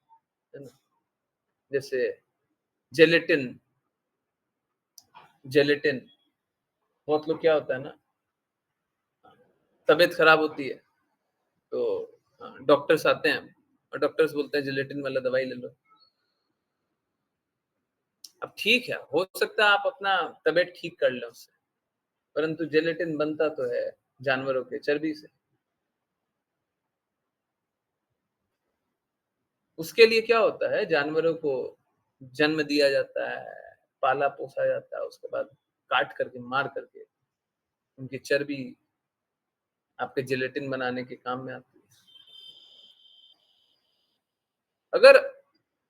है ना? जैसे जेलेटिन, जेलेटिन बहुत लोग क्या होता है ना, तबीयत खराब होती है तो डॉक्टर्स आते हैं और डॉक्टर्स बोलते हैं जेलेटिन वाला दवाई ले लो। अब ठीक है, हो सकता है आप अपना तबीयत ठीक कर लें उससे, परंतु जेलेटिन बनता तो है जानवरों के चर्बी से। उसके लिए क्या होता है, जानवरों को जन्म दिया जाता है, पाला पोसा जाता है, उसके बाद काट करके मार करके उनकी चर्बी आपके जेलेटिन बनाने के काम में आती है। अगर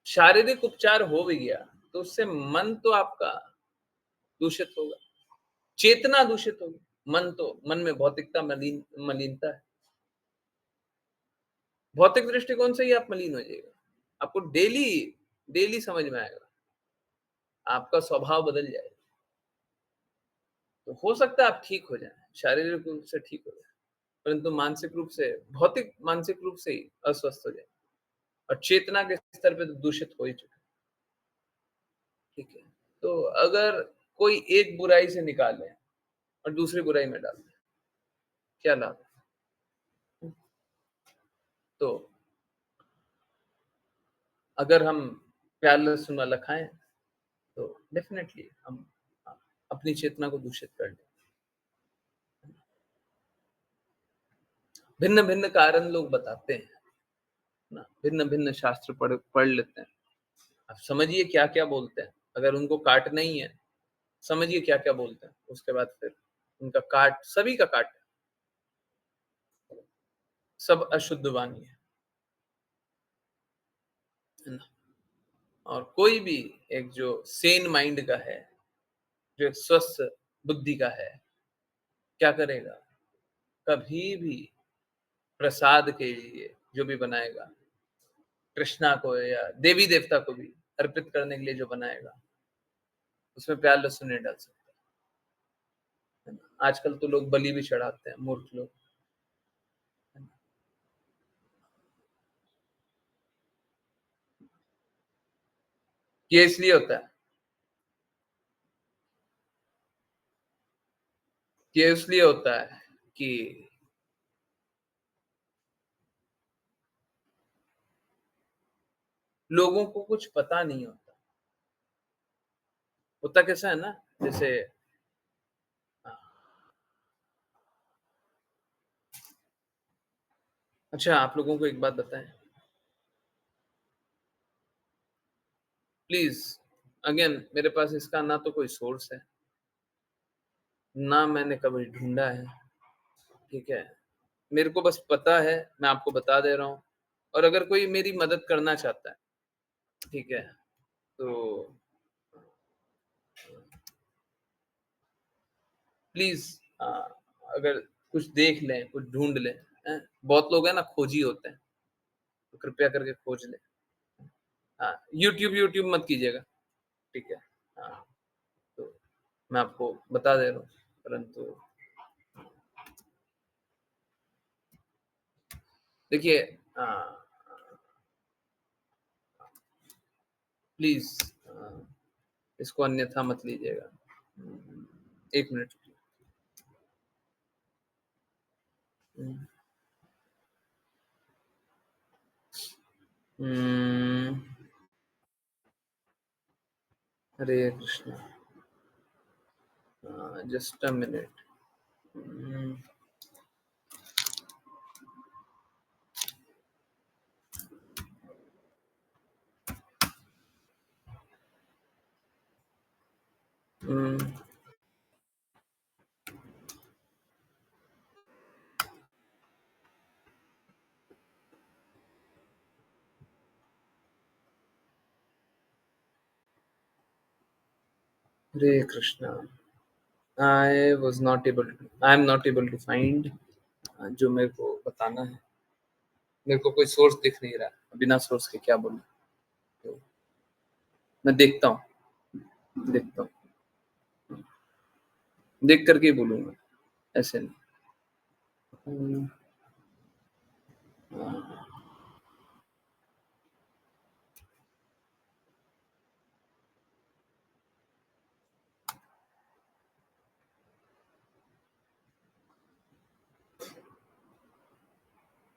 शारीरिक उपचार हो भी गया तो उससे मन तो आपका दूषित होगा, चेतना दूषित होगी, मन में भौतिकता मलिनता है। भौतिक दृष्टिकोण से ही आप मलिन हो जाएगा, आपको डेली डेली समझ में आएगा, आपका स्वभाव बदल जाएगा। तो हो सकता है आप ठीक हो जाए, शारीरिक रूप से ठीक हो जाए, परंतु मानसिक रूप से, भौतिक मानसिक रूप से ही अस्वस्थ हो जाए, और चेतना के स्तर पे तो दूषित हो ही चुका है, ठीक है? तो अगर कोई एक बुराई से निकाले और दूसरी बुराई में डाल दे, क्या लाभ है? तो अगर हम प्याज लहसुन वाला खाएं तो डेफिनेटली हम अपनी चेतना को दूषित कर लें। भिन्न भिन्न कारण लोग बताते हैं ना, भिन्न भिन्न शास्त्र पढ़ लेते हैं। अब समझिए क्या क्या बोलते हैं, अगर उनको काटना ही है समझिए क्या क्या बोलते हैं, उसके बाद फिर उनका काट, सभी का काट, सब अशुद्ध वाणी है ना? और कोई भी एक जो सेन माइंड का है, जो एक स्वस्थ बुद्धि का है, क्या करेगा, कभी भी प्रसाद के लिए जो भी बनाएगा, कृष्णा को या देवी देवता को भी अर्पित करने के लिए जो बनाएगा, उसमें प्याज लहसुन नहीं डाल सकता, है ना? आजकल तो लोग बलि भी चढ़ाते हैं, मूर्ख लोग, है ना? ये इसलिए होता है, ये इसलिए होता है कि लोगों को कुछ पता नहीं होता। होता कैसा है ना, जैसे अच्छा, आप लोगों को एक बात बताएं प्लीज, अगेन मेरे पास इसका ना तो कोई सोर्स है, ना मैंने कभी ढूंढा है, ठीक है? मेरे को बस पता है, मैं आपको बता दे रहा हूँ, और अगर कोई मेरी मदद करना चाहता है ठीक है, तो प्लीज अगर कुछ देख लें, कुछ ढूंढ लें, बहुत लोग हैं ना खोजी होते हैं, तो कृपया करके खोज लें। हाँ, यूट्यूब मत कीजिएगा, ठीक है। हाँ, तो मैं आपको बता दे रहा हूँ, परंतु देखिए प्लीज इसको अन्यथा मत लीजिएगा। 1 minute. Hare Krishna, just a minute. Hare Krishna, I am not able to find जो मेरे को बताना है। मेरे को कोई सोर्स दिख नहीं रहा, बिना सोर्स के क्या बोलूं, तो मैं देखता हूँ, देख करके ही बोलूंगा, ऐसे नहीं।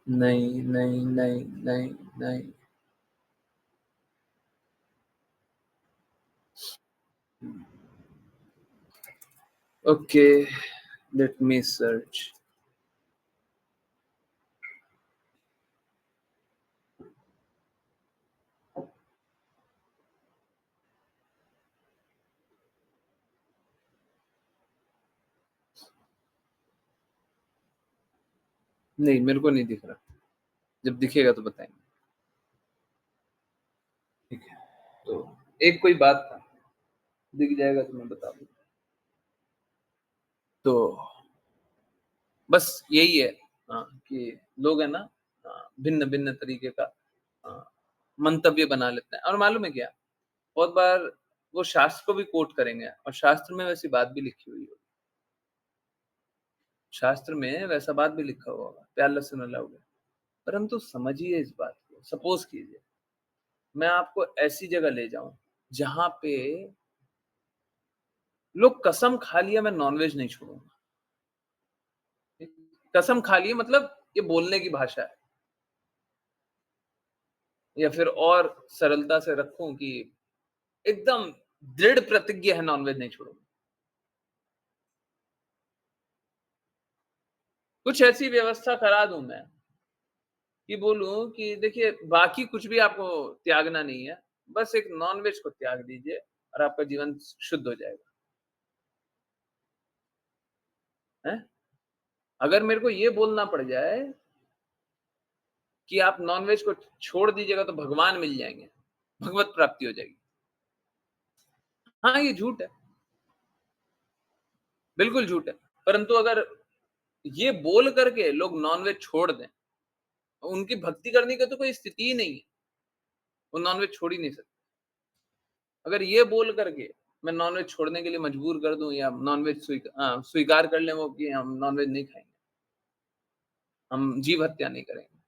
नहीं। Okay, let me search. नहीं, मेरे को नहीं दिख रहा, जब दिखेगा तो बताएंगे, ठीक है। तो एक कोई बात था, दिख जाएगा तो मैं बता दूंगा। तो बस यही है कि लोग है ना भिन्न भिन्न तरीके का मंतव्य बना लेते हैं। और मालूम है क्या, बहुत बार वो शास्त्र को भी कोट करेंगे, और शास्त्र में वैसी बात भी लिखी हुई होगी, शास्त्र में वैसा बात भी लिखा हुआ होगा, प्यार लहसुन अलाउड है, परंतु समझिए इस बात को। सपोज कीजिए मैं आपको ऐसी जगह ले जाऊं जहां पे लोग कसम खा लिया मैं नॉनवेज नहीं छोड़ूंगा, कसम खा लिया, मतलब ये बोलने की भाषा है, या फिर और सरलता से रखूं कि एकदम दृढ़ प्रतिज्ञा है नॉनवेज नहीं छोड़ूंगा। कुछ ऐसी व्यवस्था करा दूं मैं कि बोलूं कि देखिए बाकी कुछ भी आपको त्यागना नहीं है, बस एक नॉनवेज को त्याग दीजिए और आपका जीवन शुद्ध हो जाएगा, है? अगर मेरे को ये बोलना पड़ जाए कि आप नॉनवेज को छोड़ दीजिएगा तो भगवान मिल जाएंगे, भगवत प्राप्ति हो जाएगी, हाँ ये झूठ है, बिल्कुल झूठ है। परंतु अगर ये बोल करके लोग नॉनवेज छोड़ दें, उनकी भक्ति करने की तो कोई स्थिति ही नहीं है, वो नॉनवेज छोड़ ही नहीं सकते। अगर ये बोल करके मैं नॉनवेज छोड़ने के लिए मजबूर कर दूं, या नॉनवेज स्वीकार कर लें वो कि हम नॉनवेज नहीं खाएंगे, हम जीव हत्या नहीं करेंगे,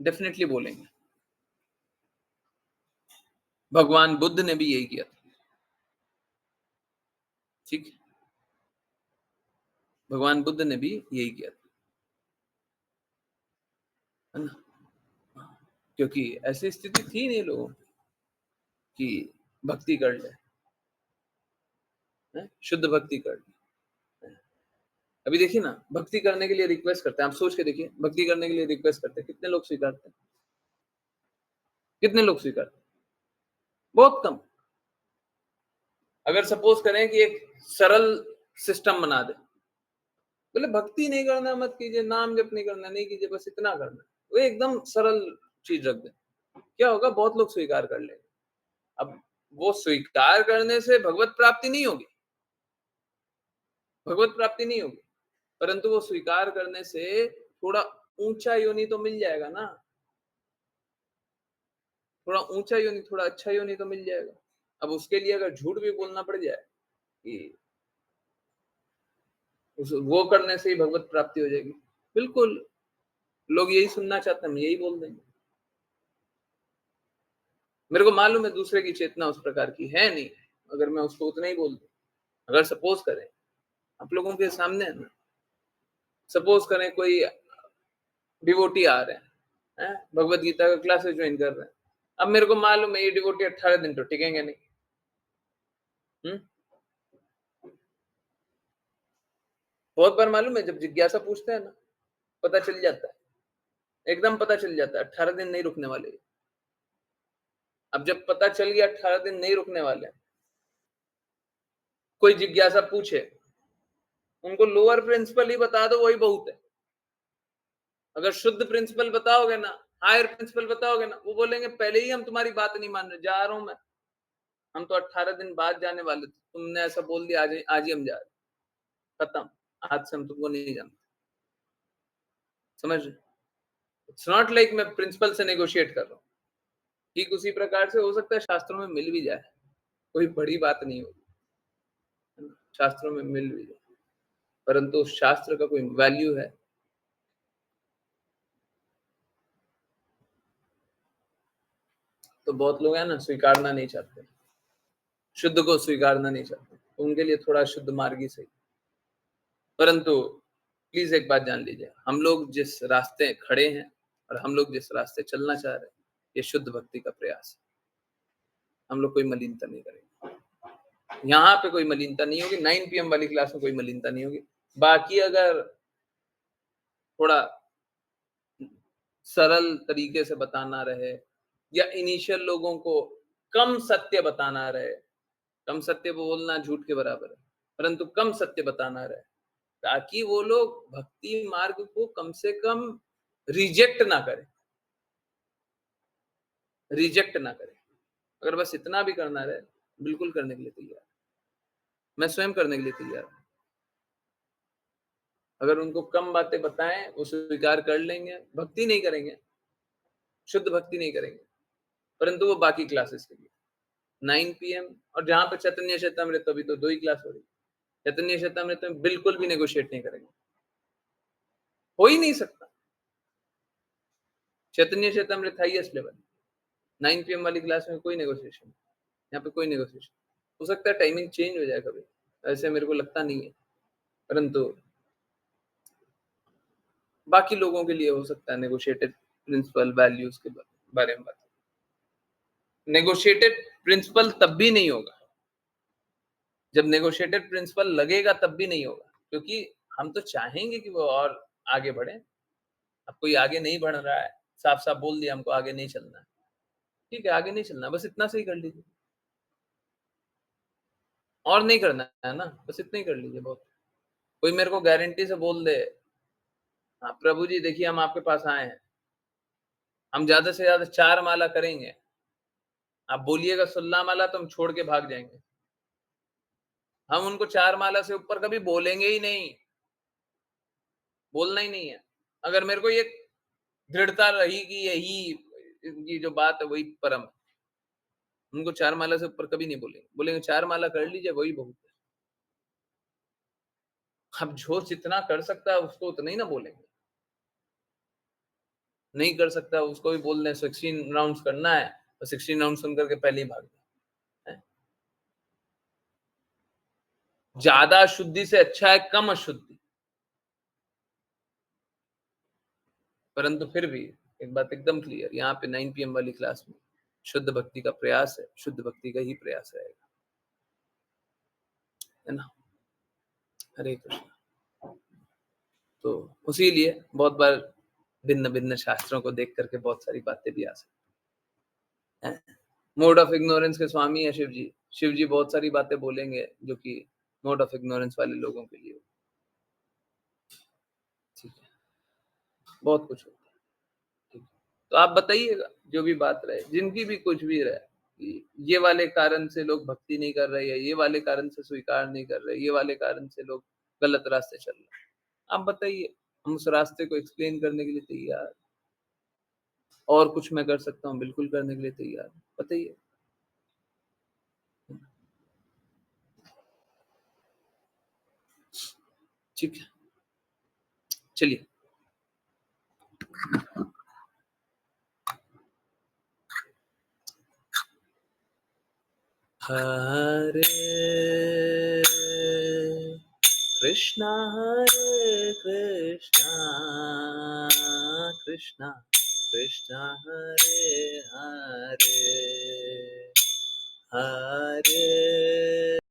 डेफिनेटली बोलेंगे। भगवान बुद्ध ने भी यही किया था, ठीक है, भगवान बुद्ध ने भी यही किया था, है ना? क्योंकि ऐसी स्थिति थी नहीं लोगों कि भक्ति कर ले, शुद्ध भक्ति कर ले। अभी देखिए ना, भक्ति करने के लिए रिक्वेस्ट करते हैं, आप सोच के देखिए, भक्ति करने के लिए रिक्वेस्ट करते हैं, कितने लोग स्वीकारते हैं, कितने लोग स्वीकारते हैं? बहुत कम। अगर सपोज करें कि एक सरल सिस्टम बना दे, बोले भक्ति नहीं करना मत कीजिए, नाम जप नहीं करना नहीं कीजिए, बस इतना करना, वो एकदम सरल चीज रख दे, क्या होगा, बहुत लोग स्वीकार कर लेंगे। अब वो स्वीकार करने से भगवत प्राप्ति नहीं होगी, भगवत प्राप्ति नहीं होगी, परंतु वो स्वीकार करने से थोड़ा ऊंचा योनि तो मिल जाएगा ना, थोड़ा ऊंचा योनि, थोड़ा अच्छा योनि तो मिल जाएगा। अब उसके लिए अगर झूठ भी बोलना पड़ जाए कि वो करने से ही भगवत प्राप्ति हो जाएगी, बिल्कुल लोग यही सुनना चाहते हैं, हम यही बोल देंगे। मेरे को मालूम है दूसरे की चेतना उस प्रकार की है नहीं, अगर मैं उसको उतना ही बोल दूं। अगर सपोज करें, आप लोगों के सामने है ना, सपोज करें कोई डिवोटी आ रहे हैं, भगवत गीता का क्लासेस ज्वाइन कर रहे हैं। अब मेरे को मालूम है ये डिवोटी 18 दिन तो टिकेंगे नहीं। बहुत बार मालूम है जब जिज्ञासा पूछते हैं ना, पता चल जाता है, एकदम पता चल जाता है 18 दिन नहीं रुकने वाले। अब जब पता चल गया 18 दिन नहीं रुकने वाले, कोई जिज्ञासा पूछे, उनको लोअर प्रिंसिपल ही बता दो, वही बहुत है। अगर शुद्ध प्रिंसिपल बताओगे ना, हायर प्रिंसिपल बताओगे ना, वो बोलेंगे पहले ही हम तुम्हारी बात नहीं मान रहे, जा रहा हूं मैं, हम तो 18 दिन बाद जाने वाले थे, तुमने ऐसा बोल दिया, आज ही हम जा रहे, खत्म, आज से हम तुमको नहीं जानते। समझ रहे? इट्स नॉट लाइक मैं प्रिंसिपल से नेगोशिएट कर रहा हूँ। ठीक उसी प्रकार से हो सकता है शास्त्रों में मिल भी जाए, कोई बड़ी बात नहीं होगी, शास्त्रों में मिल भी जाए, परंतु शास्त्र का कोई वैल्यू है? तो बहुत लोग हैं ना, स्वीकारना नहीं चाहते, शुद्ध को स्वीकारना नहीं चाहते, तो उनके लिए थोड़ा शुद्ध मार्ग ही सही। परंतु प्लीज एक बात जान लीजिए, हम लोग जिस रास्ते खड़े हैं और हम लोग जिस रास्ते चलना चाह रहे हैं, ये शुद्ध भक्ति का प्रयास है। हम लोग कोई मलिनता नहीं करेंगे, यहाँ पे कोई मलिनता नहीं होगी, 9 PM वाली क्लास में कोई मलिनता नहीं होगी। बाकी अगर थोड़ा सरल तरीके से बताना रहे या इनिशियल लोगों को कम सत्य बताना रहे, कम सत्य बोलना झूठ के बराबर है, परंतु कम सत्य बताना रहे, ताकि वो लोग भक्ति मार्ग को कम से कम रिजेक्ट ना करें, रिजेक्ट ना करें। अगर बस इतना भी करना रहे, बिल्कुल करने के लिए तैयार, मैं स्वयं करने के लिए तैयार हूं। अगर उनको कम बातें बताएं, वो स्वीकार कर लेंगे, भक्ति नहीं करेंगे, शुद्ध भक्ति नहीं करेंगे, परंतु वो बाकी क्लासेस के लिए 9 PM, और जहां पर चैतन्य चैतामृत, अभी तो 2 ही क्लास हो रही, चैतन्य चैतामृत में बिल्कुल भी नेगोशिएट नहीं करेंगे, हो ही नहीं सकता। चैतन्य चैतामृत हाईएस्ट लेवल, 9 PM वाली क्लास में कोई नेगोशिएशन, यहाँ पे कोई नेगोशिएशन। हो सकता है टाइमिंग चेंज हो जाए कभी, ऐसे मेरे को लगता नहीं है, परंतु बाकी लोगों के लिए हो सकता है नेगोशिएटेड प्रिंसिपल वैल्यूज के बारे में बात। नेगोशिएटेड प्रिंसिपल तब भी नहीं होगा जब नेगोशिएटेड प्रिंसिपल लगेगा, तब भी नहीं होगा, क्योंकि हम तो चाहेंगे कि वो और आगे बढ़े। अब कोई आगे नहीं बढ़ रहा है, साफ साफ बोल दिया हमको आगे नहीं चलना है, ठीक है आगे नहीं चलना, बस इतना सही कर लीजिए, और नहीं करना है ना, बस इतना ही कर लीजिए बहुत। कोई मेरे को गारंटी से बोल दे, हाँ प्रभु जी देखिए हम आपके पास आए हैं, हम ज्यादा से ज्यादा 4 माला करेंगे, आप बोलिएगा 16 माला तो हम छोड़ के भाग जाएंगे। हम उनको 4 माला से ऊपर कभी बोलेंगे ही नहीं, बोलना ही नहीं है। अगर मेरे को ये दृढ़ता रही कि यही इनकी जो बात है वही परम है, उनको 4 माला से ऊपर कभी नहीं बोलेंगे, बोलेंगे 4 माला कर लीजिए वही बहुत है। अब जो जितना कर सकता है उसको उतना ही ना बोलेंगे, नहीं कर सकता उसको भी बोल दें 16 राउंड्स करना है, और 16 राउंड सुन करके पहले ही भाग जाए। ज्यादा शुद्धि से अच्छा है कम अशुद्धि, परंतु फिर भी एक बात एकदम क्लियर, यहाँ पे 9 PM वाली क्लास में शुद्ध भक्ति का प्रयास है, शुद्ध भक्ति का ही प्रयास रहेगा, है ना। हरे कृष्ण। तो उसी लिए बहुत बार भिन्न भिन्न शास्त्रों को देख करके बहुत सारी बातें भी आ सकती हैं। मोड ऑफ इग्नोरेंस के स्वामी है शिव जी बहुत सारी बातें बोलेंगे जो कि मोड ऑफ इग्नोरेंस वाले लोगों के लिए, ठीक है, बहुत कुछ होता है, ठीक है। तो आप बताइएगा जो भी बात रहे, जिनकी भी कुछ भी रहे, ये वाले कारण से लोग भक्ति नहीं कर रहे हैं, ये वाले कारण से स्वीकार नहीं कर रहे, ये वाले कारण से लोग गलत रास्ते चल रहे हैं। आप बताइए, हम उस रास्ते को एक्सप्लेन करने के लिए तैयार, और कुछ मैं कर सकता हूँ बिल्कुल करने के लिए तैयार, बताइए। ठीक है, चलिए। हरे कृष्णा कृष्णा कृष्णा हरे हरे हरे